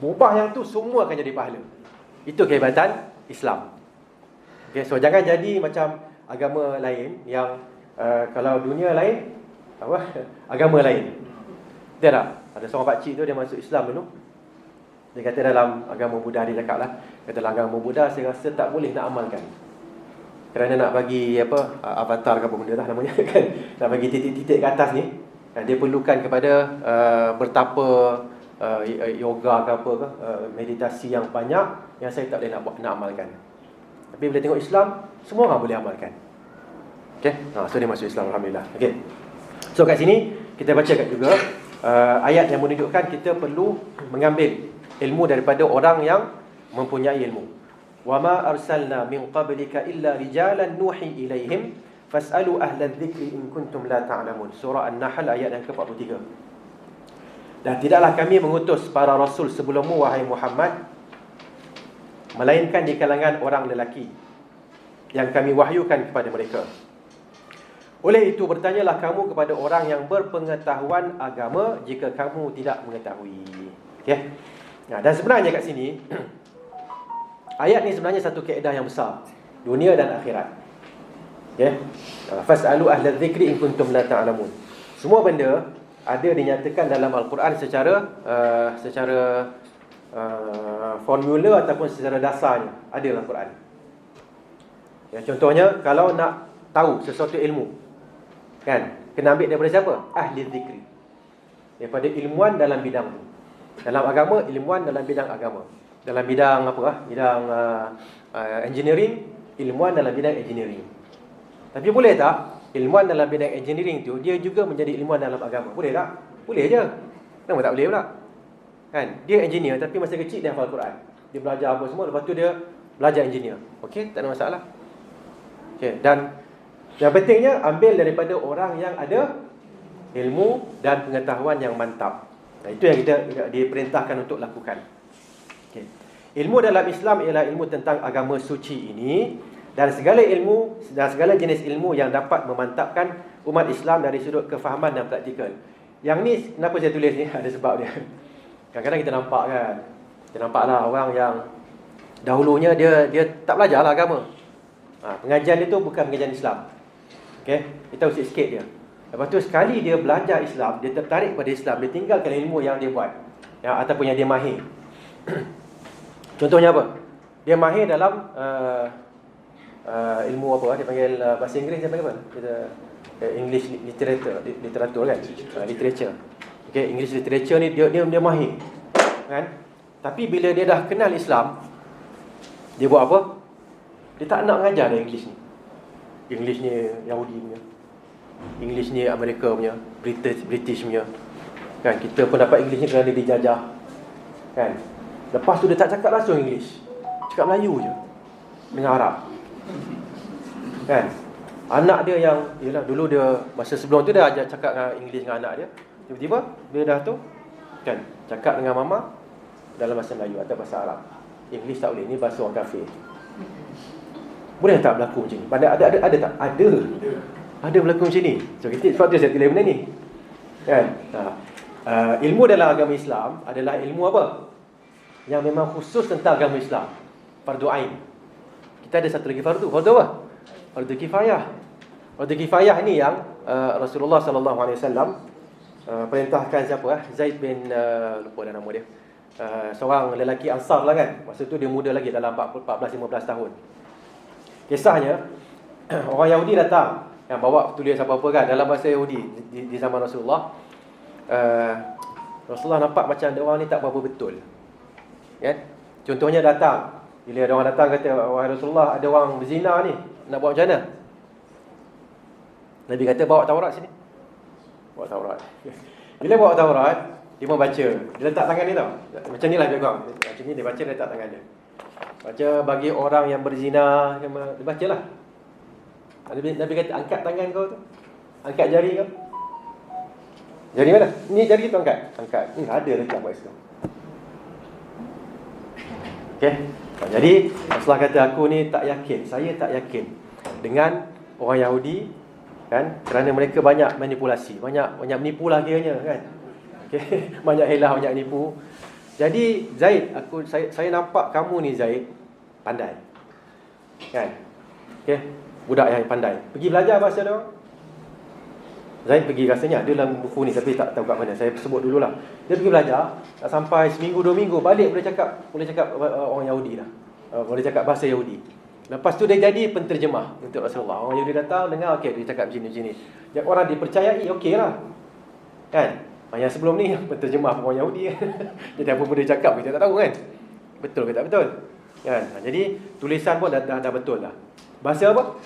A: Mubah yang tu semua akan jadi pahala. Itu kehebatan Islam. Okay? So jangan jadi macam agama lain yang kalau dunia lain, agama lain. Betul tak? Ada seorang pakcik tu, dia masuk Islam dulu. Dia kata dalam agama Buddha, dia cakap lah, kata dalam agama Buddha saya rasa tak boleh nak amalkan. Kerana nak bagi avatar ke apa benda lah namanya kan, nak bagi titik-titik ke atas ni, dia perlukan kepada bertapa, yoga ke apa ke, meditasi yang banyak, yang saya tak boleh nak amalkan. Tapi bila tengok Islam, semua orang boleh amalkan. Okay? So dia masuk Islam, alhamdulillah. Okay. So kat sini kita baca kat juga ayat yang menunjukkan kita perlu mengambil ilmu daripada orang yang mempunyai ilmu. Wa ma arsalna min qablika illa rijalan nuhi ilaihim Fas'alu ahla dzikri in kuntum la ta'lamun. Surah An-Nahl ayat yang ke-43. Dan tidaklah kami mengutus para rasul sebelummu wahai Muhammad, melainkan di kalangan orang lelaki yang kami wahyukan kepada mereka. Oleh itu bertanyalah kamu kepada orang yang berpengetahuan agama jika kamu tidak mengetahui. Okey. Nah, dan sebenarnya kat sini ayat ni sebenarnya satu kaedah yang besar, dunia dan akhirat. Okey. Fas'alu ahla dzikri in kuntum la ta'lamun. Semua benda ada dinyatakan dalam Al-Quran secara formula ataupun secara dasarnya ada dalam Al-Quran. Ya, contohnya kalau nak tahu sesuatu ilmu, kan, kena ambil daripada siapa? Ahli zikri. Daripada ilmuwan dalam bidang tu. Dalam agama, ilmuwan dalam bidang agama. Dalam bidang apa? Bidang engineering, ilmuwan dalam bidang engineering. Tapi boleh tak ilmuwan dalam bidang engineering tu dia juga menjadi ilmuwan dalam agama? Boleh tak? Boleh je. Kenapa tak boleh pula? Kan? Dia engineer tapi masa kecil dia hafal Quran. Dia belajar apa semua, lepas tu dia belajar engineer. Okey, tak ada masalah. Okey, dan yang pentingnya ambil daripada orang yang ada ilmu dan pengetahuan yang mantap. Nah, itu yang kita diperintahkan untuk lakukan. Okey. Ilmu dalam Islam ialah ilmu tentang agama suci ini, dan segala ilmu dan segala jenis ilmu yang dapat memantapkan umat Islam dari sudut kefahaman dan praktikal. Yang ni kenapa saya tulis ni? Ada sebab dia. Kadang-kadang kita nampak kan. Kita nampaklah orang yang dahulunya dia tak belajarlah agama. Pengajian dia tu bukan pengajian Islam. Okey, kita usik sikit dia. Lepas tu sekali dia belajar Islam, dia tertarik pada Islam, dia tinggalkan ilmu yang dia buat, ya, ataupun yang dia mahir. Contohnya apa? Dia mahir dalam ilmu apa? Dia panggil bahasa Inggeris dia panggil apa? Kita English literatur kan? Literature. Okey, English literature ni dia mahir. Kan? Tapi bila dia dah kenal Islam, dia buat apa? Dia tak nak mengajar dah English ni. English ni Yahudi punya, English ni Amerika punya, British punya. Kan, kita pun dapat English ni kerana dia dijajah. Kan? Lepas tu dia tak cakap langsung English. Cakap Melayu je dengan Arab. Kan? Anak dia yang, yalah, dulu dia masa sebelum tu dia ajak cakap dengan English dengan anak dia. Tiba-tiba dia dah tu kan cakap dengan mama dalam bahasa Melayu atau bahasa Arab. English tak boleh, ni bahasa orang kafir. Boleh tak berlaku macam ni? Ada tak? Ada berlaku macam ni. So sebab tu saya tulis benda ni. Kan? Ilmu dalam agama Islam adalah ilmu apa? Yang memang khusus tentang agama Islam. Fardu ain. Kita ada satu lagi fardu. Fardu apa? Fardu kifayah. Fardu kifayah ni yang Rasulullah sallallahu alaihi wasallam perintahkan siapa? Zaid bin lupa dah nama dia. Seorang lelaki Ansar lah kan. Masa tu dia muda lagi, dalam 14-15 tahun. Kisahnya orang Yahudi datang yang bawa tulis apa-apa kan dalam bahasa Yahudi di zaman Rasulullah. Rasulullah nampak macam ada orang ni tak berapa betul. Kan? Contohnya datang, bila ada orang datang kata, wahai Rasulullah, ada orang berzina ni, nak buat macam mana? Nabi kata, bawa Taurat sini. Bawa Taurat. Bila bawa Taurat, dia membaca. Dia letak tangan dia tau. Macam ni lah dia buat. Macam ni dia baca, dia letak tangan dia. Baca bagi orang yang berzina, dia baca lah. Nabi kata, angkat tangan kau tu, angkat jari kau. Jari mana? Ni jari tu angkat. Angkat. Ada dekat kat situ. Okey. Jadi Rasulullah kata, aku ni tak yakin, saya tak yakin dengan orang Yahudi, kan? Kerana mereka banyak manipulasi, banyak menipu lah kiranya, kan? Okey, banyak helah, banyak nipu. Jadi Zaid, saya nampak kamu ni Zaid pandai. Kan? Okey, budak yang pandai. Pergi belajar bahasa dia. Zaid pergi, rasanya ada dalam buku ni tapi tak tahu kat mana. Saya sebut dululah. Dia pergi belajar, tak sampai seminggu 2 minggu balik boleh cakap orang Yahudi dah. Boleh cakap bahasa Yahudi. Lepas tu dia jadi penterjemah untuk Rasulullah. Orang Yahudi datang dengar, okey dia cakap macam-macam. Yang orang dipercayai, okeylah. Kan? Yang sebelum ni penterjemah orang Yahudi. Jadi apa pun dia cakap kita tak tahu kan. Betul ke tak betul? Kan? Jadi tulisan pun dah betul lah. Bahasa apa?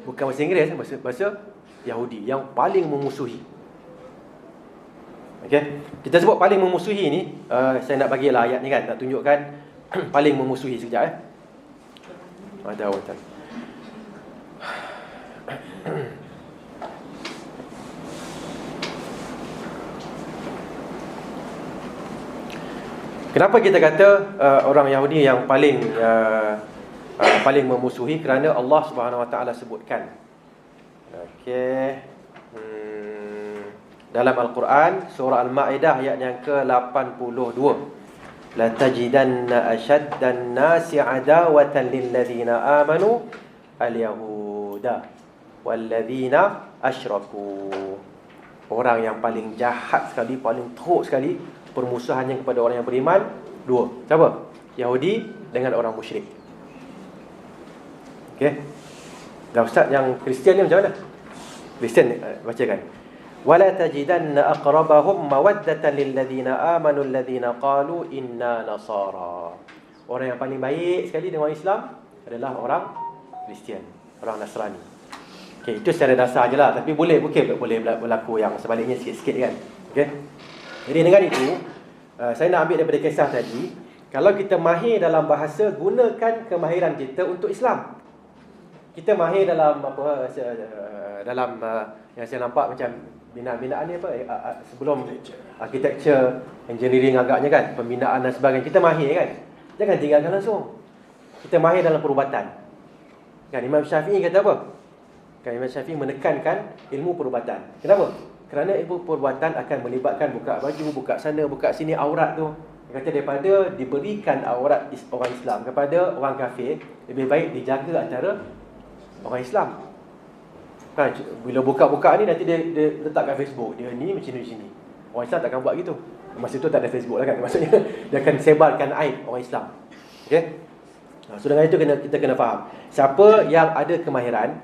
A: Bukan bahasa Inggeris, bahasa Yahudi yang paling memusuhi. Okey. Kita sebut paling memusuhi ni, saya nak bagilah ayat ni kan, nak tunjukkan paling memusuhi sekejap . Ada awatan. Kenapa kita kata orang Yahudi yang paling memusuhi? Kerana Allah Subhanahu Wa Taala sebutkan. Okey. Dalam Al-Quran surah Al-Maidah ayat yang ke-82. La tajidanna ashaddan nasi adawatan lil ladzina amanu al-yahuda wal ladzina asyraku. Orang yang paling jahat sekali, paling teruk sekali permusuhannya kepada orang yang beriman, dua. Siapa? Yahudi dengan orang musyrik. Okey. Dan ustaz yang Kristian ni macam mana? Kristian bacakan. Wala tajidanna aqrabahum mawaddatan lil ladzina amanu alladzina qalu inna nasara. Orang yang paling baik sekali dengan orang Islam adalah orang Kristian, orang Nasrani. Okey, itu secara dasar ajalah, tapi boleh berlaku yang sebaliknya sikit-sikit kan. Okey. Jadi dengan itu saya nak ambil daripada kisah tadi, kalau kita mahir dalam bahasa, gunakan kemahiran kita untuk Islam. Kita mahir dalam yang saya nampak macam binaan ni sebelum architecture, engineering agaknya kan, pembinaan dan sebagainya, kita mahir kan. Jangan tinggalkan langsung. Kita mahir dalam perubatan. Kan Imam Syafi'i kata apa? Kan Imam Syafi'i menekankan ilmu perubatan. Kenapa? Kerana ilmu perubatan akan melibatkan buka baju, buka sana, buka sini, aurat tu. Dia kata daripada diberikan aurat orang Islam kepada orang kafir, lebih baik dijaga antara orang Islam. Kan, bila buka-buka ni nanti dia letak kat Facebook, dia ni macam ni sini. Orang Islam takkan buat gitu. Masa tu tak ada Facebook lah kan. Maksudnya dia akan sebarkan aib orang Islam. Okey. So dengan itu kita kena faham. Siapa yang ada kemahiran,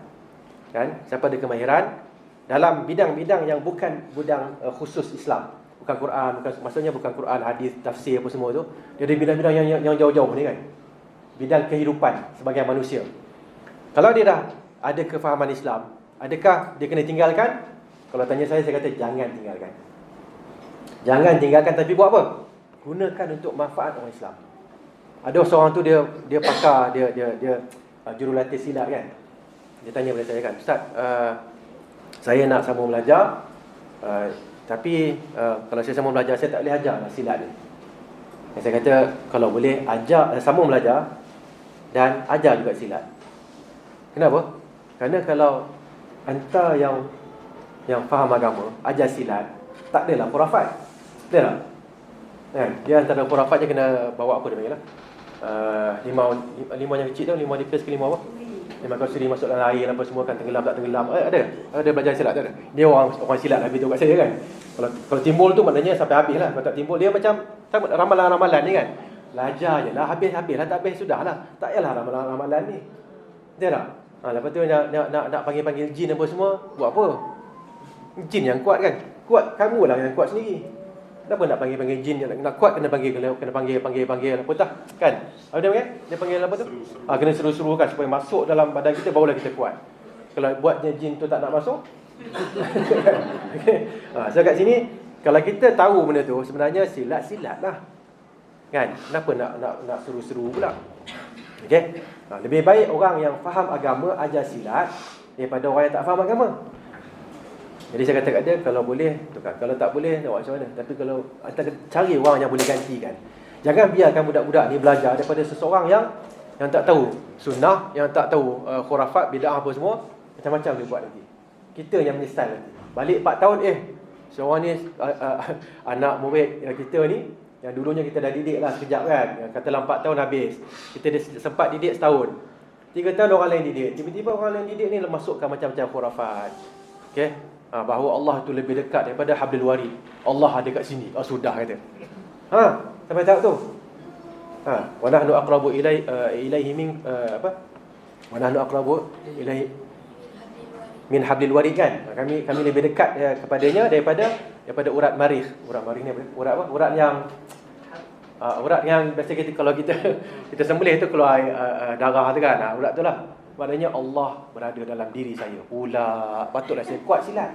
A: kan? Siapa ada kemahiran dalam bidang-bidang yang bukan bidang khusus Islam, bukan Quran, maksudnya bukan Quran, hadis, tafsir apa semua tu. Dia ada bidang-bidang yang jauh-jauh ni kan. Bidang kehidupan sebagai manusia. Kalau dia dah ada kefahaman Islam, adakah dia kena tinggalkan? Kalau tanya saya kata jangan tinggalkan. Jangan tinggalkan, tapi buat apa? Gunakan untuk manfaat orang Islam. Ada seorang tu dia pakar, dia jurulatih silat kan. Dia tanya kepada saya kan, Ustaz, saya nak sambung belajar, tapi kalau saya sambung belajar saya tak boleh ajar silat ni. Dan saya kata kalau boleh ajar, sambung belajar dan ajar juga silat. Kenapa? Kerana kalau hantar yang faham agama, ajar silat, tak adalah khurafat. Betul tak? Kan? Dia antara khurafat je kena bawa apa dia panggil lah. Limau yang kecil tu, limau nipis ke limau apa? Limau kau sendiri masuk dalam air apa semua kan, tenggelam tak tenggelam. Ada belajar silat tak ada. Dia orang silat habis tu kat saya kan. Kalau timbul tu maknanya sampai habis lah. Kalau tak timbul dia macam ramalan-ramalan ni kan. Belajar je lah, habis lah, tak habis sudah lah. Tak payahlah ramalan-ramalan ni. Betul tak? Lepas tu nak panggil-panggil jin apa semua, buat apa? Jin yang kuat kan? Kuat kamu lah yang kuat sendiri. Kenapa nak panggil-panggil jin? Nak kuat kena panggil apa tak? Kan? Apa dia panggil? Dia panggil apa tu? Kena seru-seru kan supaya masuk dalam badan kita, barulah kita kuat. Kalau buatnya jin tu tak nak masuk. Okay. So kat sini kalau kita tahu benda tu, sebenarnya silat lah. Kan? Kenapa nak seru-seru pula? Okey. Lebih baik orang yang faham agama ajar silat daripada orang yang tak faham agama. Jadi saya kata kat dia, kalau boleh tukar, kalau tak boleh nak buat macam mana. Tapi kalau cari orang yang boleh gantikan. Jangan biarkan budak-budak ni belajar daripada seseorang yang tak tahu sunnah, yang tak tahu khurafat, bid'ah apa semua, macam-macam dia buat nanti. Kita yang menyesal nanti. Balik 4 tahun seorang ni anak murid kita ni yang dulunya kita dah didik lah sekejap kan. Katalah 4 tahun habis. Kita dah sempat didik setahun. 3 tahun orang lain didik. Tiba-tiba orang lain didik ni masukkan macam-macam khurafat. Okey. Bahawa Allah tu lebih dekat daripada hablul warid. Allah ada kat sini. Sudah kata. Sampai tahap tu. Wa nahnu aqrabu ilaihi min Wa nahnu aqrabu ilaihi min hablil warid kan. Kami lebih dekat kepadanya daripada urat marikh. Urat marikh ni urat apa? Urat yang biasa kita kalau kita sembelih tu keluar darah tu kan. Urat tu lah. Maknanya Allah berada dalam diri saya. Pula patutlah saya kuat silat.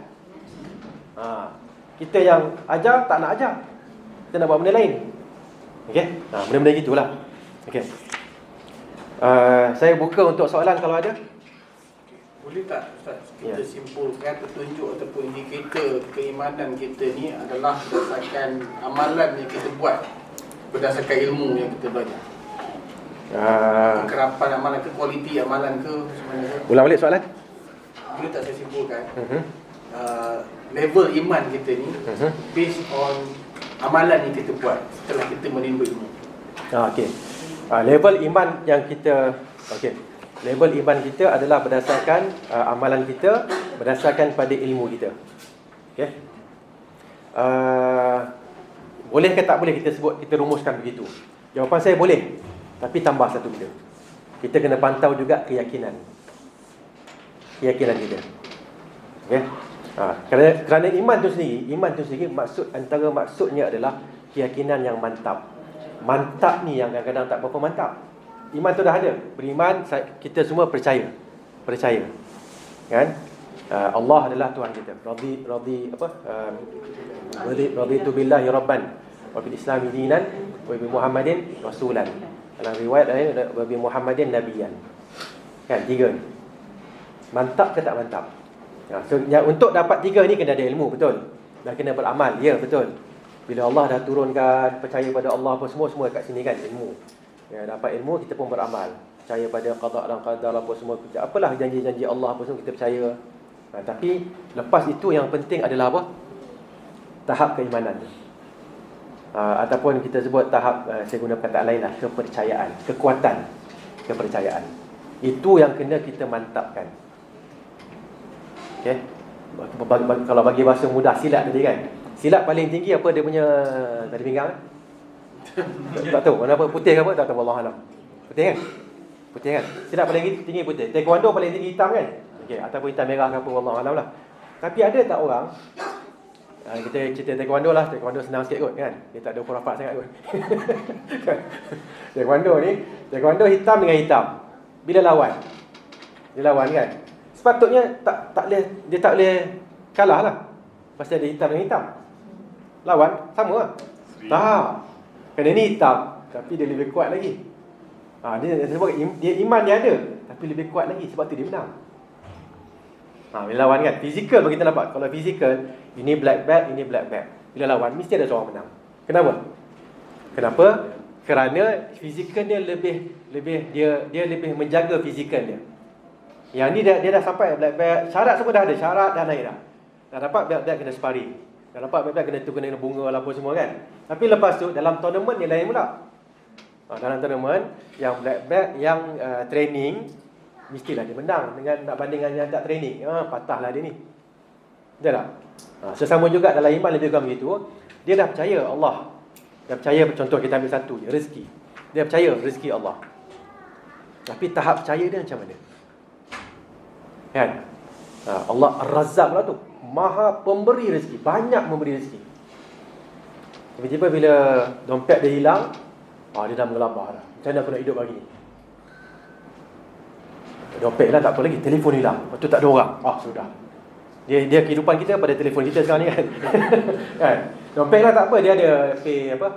A: Kita yang ajar tak nak ajar. Kita nak buat benda lain. Okey. Benda-benda gitulah. Okey. Saya buka untuk soalan kalau ada.
E: Boleh tak Ustaz kita simpulkan petunjuk ataupun indikator keimanan kita ni adalah berdasarkan amalan yang kita buat. berdasarkan ilmu yang kita belajar? Kekerapan amalan ke, kualiti amalan ke, sebenarnya?
A: Ulang balik soalan.
E: Boleh tak saya simpulkan? Level iman kita ni based on amalan yang kita buat setelah kita menimba ilmu.
A: Okey. Level iman yang kita level iman kita adalah berdasarkan amalan kita, berdasarkan pada ilmu kita. Okey. Boleh ke tak boleh kita sebut, kita rumuskan begitu? Jawapan saya boleh. Tapi tambah satu benda. Kita kena pantau juga keyakinan kita. Okey. Kerana iman tu sendiri antara maksudnya adalah keyakinan yang mantap. Mantap ni yang kadang-kadang tak berapa mantap. Iman tu dah ada. Beriman, kita semua percaya. Kan? Allah adalah Tuhan kita. Raditu billahi rabban wa bil islami dinan wa bi Muhammadin rasulan. Dalam riwayat lain wa bi Muhammadin nabiyan. Kan, 3 ni. Mantap ke tak mantap? So, untuk dapat 3 ni kena ada ilmu, betul. Dan kena beramal, ya betul. Bila Allah dah turunkan percaya pada Allah apa semua kat sini kan, ilmu. Dapat ilmu, kita pun beramal. Percaya pada qada dan qadar apa semua. Apalah janji-janji Allah apa semua kita percaya. Tapi lepas itu yang penting adalah apa? Tahap keimanan. Ataupun kita sebut tahap, saya guna perkataan lain lah, kepercayaan, kekuatan kepercayaan. Itu yang kena kita mantapkan. Okay. Kalau bagi bahasa mudah, silat tadi kan. Silat paling tinggi apa dia punya tadi pinggang? Tak tahu, warna apa? Putih ke apa? Tak tahu, wallahualam. Putih kan? Putih kan? Silat paling tinggi putih. Taekwondo paling tinggi hitam kan? Okey, ataupun hitam merah ke apa, wallahualam lah. Tapi ada tak orang, kita cerita taekwondo lah, taekwondo senang sikit kot kan. Dia tak ada khurafat sangat kot. Taekwondo hitam dengan hitam. Bila lawan? Dia lawan kan? Sepatutnya dia tak boleh kalah lah. Pasal dia hitam dengan hitam. Lawan sama lah. Tak. Kerana ni hitam, tapi dia lebih kuat lagi. Dia iman dia ada, tapi lebih kuat lagi, sebab tu dia menang. Bila lawan kan, fizikal bagi kita nampak. Kalau fizikal, ini black belt, ini black belt. Bila lawan, mesti ada seorang menang. Kenapa? Kerana fizikal dia dia lebih menjaga fizikal dia. Yang ni dia dah sampai black belt, syarat semua dah ada, syarat dah naik dah. Dah dapat black belt kena sparring. Dah dapat black belt kena bunga lah apa semua kan. Tapi lepas tu dalam tournament ni lain pula. Dalam tournament yang black belt yang training, mestilah dia menang dengan nak bandingkan yang tak training. Patahlah dia ni. Betul tak? Sesama juga dalam iman lebih kurang begitu. Dia dah percaya Allah. Dia percaya, contoh kita ambil satu je, rezeki. Dia percaya rezeki Allah. Tapi tahap percaya dia macam mana? Kan? Allah Ar-Razzaq pula tu. Maha pemberi rezeki, banyak memberi rezeki. Tiba-tiba bila dompet dia hilang, dia dah mengelabah dah. Macam mana aku nak hidup pagi ni? Dompet hilang tak apa lagi, telefon hilang. Lepas tu tak ada orang. Sudah. Dia kehidupan kita pada telefon kita sekarang ni kan. Kan? Dompet hilang tak apa, dia ada pay apa?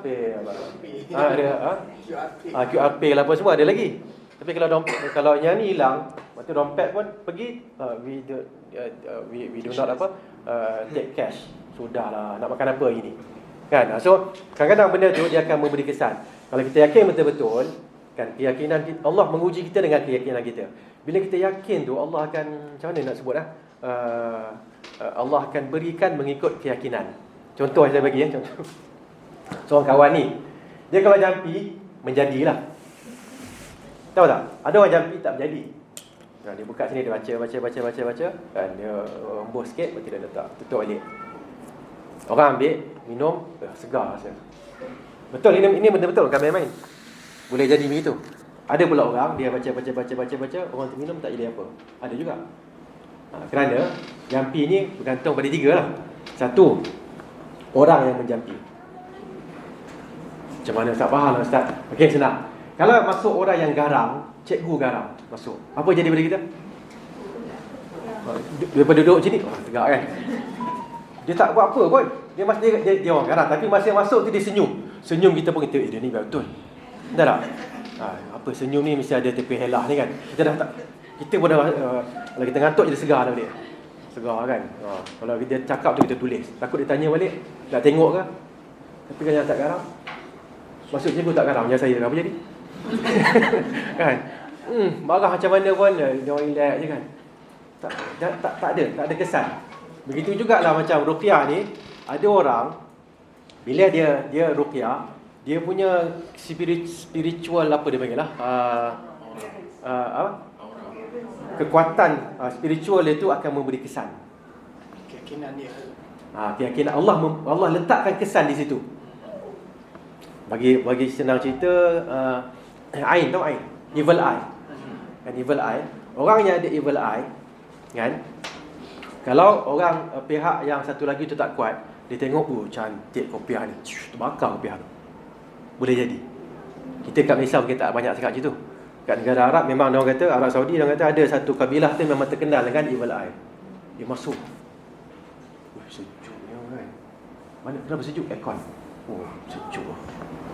A: Ada QR pay lah apa semua ada lagi. Tapi kalau yang ni hilang, lepas tu dompet pun pergi, we do not take cash. Sudahlah, nak makan apa hari ni? Kan? So, kadang-kadang benda tu dia akan memberi kesan. Kalau kita yakin betul-betul, kan, keyakinan kita, Allah menguji kita dengan keyakinan kita. Bila kita yakin tu, Allah akan, macam mana nak sebut Allah akan berikan mengikut keyakinan. Contoh saya bagi contoh. Seorang kawan ni, dia kalau jampi, menjadilah. Tahu tak? Ada orang jampi tak berjadi. Dia buka sini, dia baca. Kan, dia embus sikit, lepas tu dia letak, tutup balik. Orang ambil, minum, segar rasa. Betul, ini benda betul, bukan main-main. Boleh jadi begitu. Ada pula orang, dia baca, orang tu minum tak jadi apa. Ada juga. Kerana jampi ni bergantung pada 3 lah. Satu, orang yang menjampi. Macam mana Ustaz faham lah Ustaz? Okey, senang. Kalau masuk orang yang garang, cikgu garang masuk, apa jadi pada kita? Daripada duduk macam ni, tegak kan? Dia tak buat apa pun. Dia orang garang, tapi masa masuk tu dia senyum. Senyum kita pun kita, dia ni betul. Betul tak? Apa senyum ni mesti ada tepi helah ni kan. Kita pun dah, kalau kita ngantuk je segar dah dia. Segar kan. Kalau dia cakap tu kita tulis. Takut dia tanya balik, nak tengok ke? Tapi kan yang tak garang, Maksud cikgu tak garang macam saya, apa jadi? Kan? Marah macam mana pun dia orang relax je kan. Tak ada kesan. Begitu jugalah macam ruqyah ni, ada orang bila dia ruqyah, dia punya spiritual apa dia panggil lah, kekuatan spiritual itu akan memberi kesan.
E: Keyakinan dia.
A: Keyakinan Allah letakkan kesan di situ. Bagi senang cerita, Ain, tahu Ain? Evil eye. Kan evil eye. Orang yang ada evil eye, kan? Kalau orang pihak yang satu lagi tu tak kuat, dia tengok, cantik kopiah ni, terbakar kopiah tu. Boleh jadi. Kita kat Malaysia kita tak banyak cakap macam tu. Kat negara Arab memang orang kata, Arab Saudi orang kata ada satu kabilah tu memang terkenal dengan evil eye. Dia masuk. Sejuknya kan. Mana kenapa sejuk? Aircon. Sejuk.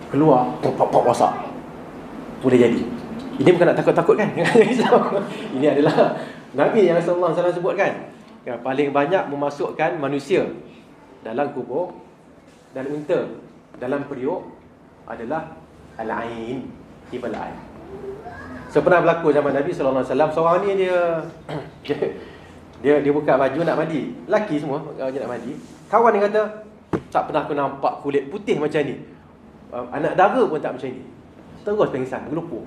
A: Keluar, pop masak. Boleh jadi. Ini bukan nak takut-takut kan? Ini adalah Nabi yang sallallahu alaihi wasallam sebutkan. Yang paling banyak memasukkan manusia dalam kubur dan unta dalam periuk adalah al-ain, evil eye. So pernah berlaku zaman Nabi sallallahu alaihi wasallam, seorang ni dia buka baju nak mandi. Lelaki semua baju nak mandi. Kawan dia kata, tak pernah aku nampak kulit putih macam ni. Anak dara pun tak macam ni. Terus pengsan, gelupur.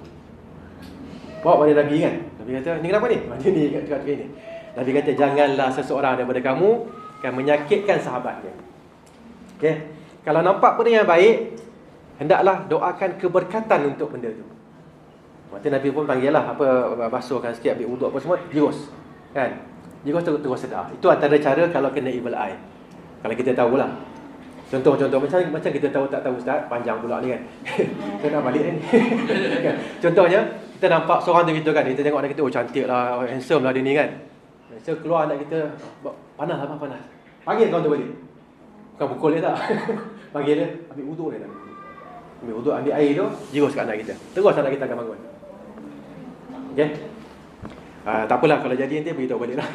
A: Bawa pada Nabi kan. Nabi kata, ni kenapa ni? Dia ni kat ni. Nabi kata, janganlah seseorang daripada kamu akan menyakitkan sahabatnya. Okey. Kalau nampak benda yang baik, hendaklah doakan keberkatan untuk benda tu. Maka Nabi pun panggil lah, basuhkan sikit, ambil wuduk apa semua, jirus. Kan? Jirus terus sedar. Itu antara cara kalau kena evil eye. Kalau kita tahulah. Contoh macam kita tahu tak tahu Ustaz, panjang pula ni kan. Saya nak balik ni. Contohnya, kita nampak seorang tu gitu kan, kita tengok anak kita, cantik lah, handsome lah dia ni kan. So keluar anak kita, panas lah, panas. Panggil kawan tu balik. Bukan pukul dia tak. Panggil dia, ambil wuduk dia tak. Ambil wuduk, ambil air tu, jirus kat anak kita. Terus anak kita akan bangun. Okay? Tak apalah, kalau jadi nanti beritahu balik lah.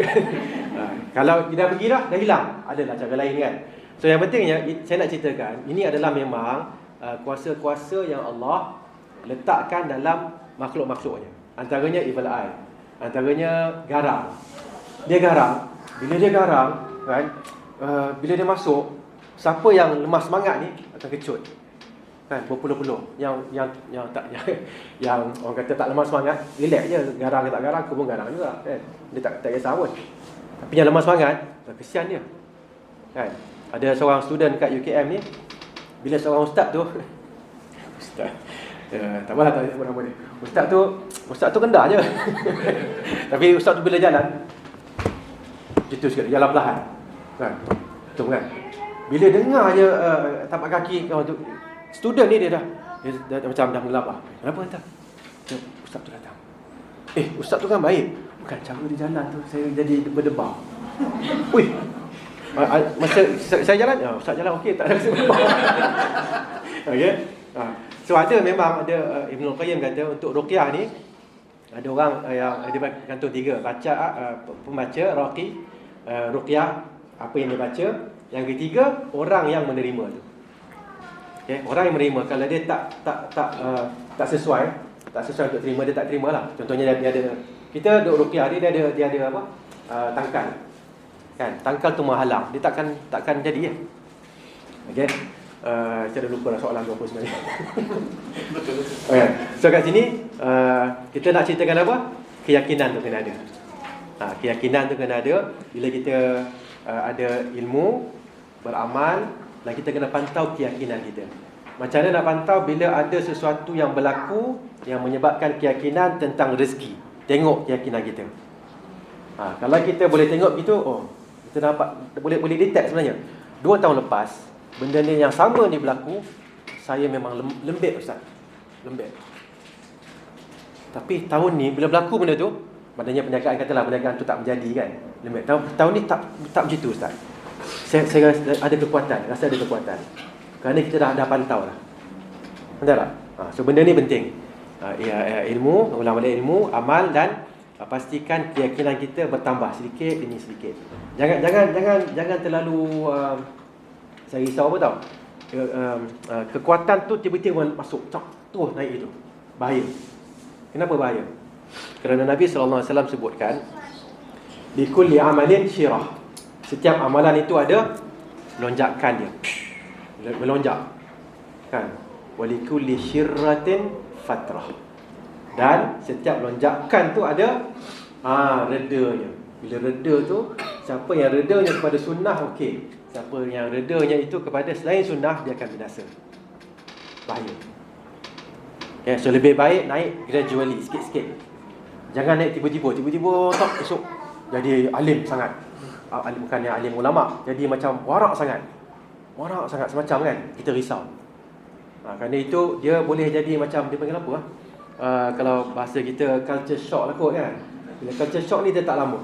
A: Kalau kita pergi dah hilang. Adalah cara lain kan. So yang pentingnya, saya nak ceritakan, ini adalah memang kuasa-kuasa yang Allah letakkan dalam makhluk-makhluknya. Antaranya evil eye, antaranya garang. Dia garang. Bila dia garang kan, bila dia masuk, siapa yang lemah semangat ni akan kecut. Kan, berpuluh-puluh. Yang orang kata tak lemah semangat, relax je, garang ke tak garang, aku pun garang juga kan. Dia tak kisah pun. Tapi yang lemah semangat, kesian dia. Kan? Ada seorang student kat UKM ni, bila seorang ustaz tu ustaz, tak apalah tak sebut nama dia. Ustaz tu rendah je. Tapi ustaz tu bila jalan gitu sikit, jalan perlahan. Kan? Betul kan? Bila dengar je tapak kaki kawan tu, student ni dia dah macam dah mengelap lah. Kenapa kata? Ustaz tu datang. Ustaz tu kan baik. Bukan cara dia jalan tu, saya jadi berdebar. Wih. Masa saya jalan, ustaz jalan okey, tak ada sebab. Okey. So memang ada Ibnu Qayyim kata untuk ruqyah ni ada orang yang ada kantong 3, baca pembaca raqi, ruqyah apa yang dia baca, yang ketiga orang yang menerima tu. Okey, orang yang menerima kalau dia tak sesuai untuk terima, dia tak terimalah. Contohnya dia ada, kita duk ruqyah dia ada apa? Tangkal. Kan, tangkal tu menghalang, dia takkan jadi ya. Okey. Saya dah lupa dah soalan tu apa sebenarnya. Betul. Okay. So kat sini kita nak ceritakan apa? Keyakinan tu kena ada. Keyakinan tu kena ada. Bila kita ada ilmu, beramal, dan kita kena pantau keyakinan kita. Macam mana nak pantau? Bila ada sesuatu yang berlaku yang menyebabkan keyakinan tentang rezeki, tengok keyakinan kita. Kalau kita boleh tengok gitu, kita dapat boleh detect sebenarnya. 2 tahun lepas benda ni yang sama ni berlaku, saya memang lembek Ustaz. Lembek. Tapi tahun ni bila berlaku benda tu, maknanya perniagaan katalah perniagaan tu tak menjadi kan. Lembek. Tahun ni tak macam tu Ustaz. Saya rasa ada kekuatan. Kerana kita dah pantau dah. Betul tak? So benda ni penting. Ilmu, ulang balik ilmu, amal dan pastikan keyakinan kita bertambah sedikit demi sedikit. Jangan terlalu saya risau apa tau. kekuatan tu tiba-tiba masuk, terus naik itu. Bahaya. Kenapa bahaya? Kerana Nabi SAW sebutkan, likulli amalin syirah. Setiap amalan itu ada lonjakan dia. Melonjak. Kan? Walikulli syirratin fatrah. Dan setiap lonjakan tu ada redanya. Bila reda tu, siapa yang redanya kepada sunnah, okey. Siapa yang redanya itu kepada selain sunnah, dia akan binasa. Bahaya. Okay, so lebih baik naik gradually, sikit-sikit. Jangan naik tiba-tiba tak esok jadi alim sangat. Alim bukannya alim ulama, jadi macam warak sangat semacam kan, kita risau. Kerana itu dia boleh jadi macam, dia panggil apa kalau bahasa kita culture shock lah kot kan. Bila culture shock ni dia tak lama.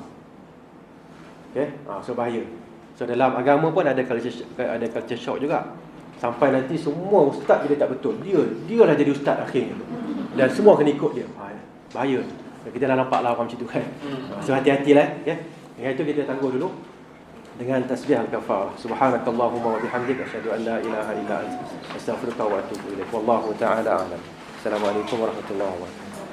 A: Okay? So bahaya. So dalam agama pun ada culture shock juga. Sampai nanti semua ustaz dia tak betul. Dia lah jadi ustaz akhirnya. Dan semua kena ikut dia. Bahaya. Kita dah nampak lah macam tu kan. So hati-hatilah ya. Yang itu kita tangguh dulu dengan tasbih al-kafarah. Subhanakallahumma wa bihamdika asyhadu an la ilaha illa anta astaghfiruka wa atubu ilaik. Wallahu ta'ala a'lam. Assalamualaikum warahmatullahi wabarakatuh.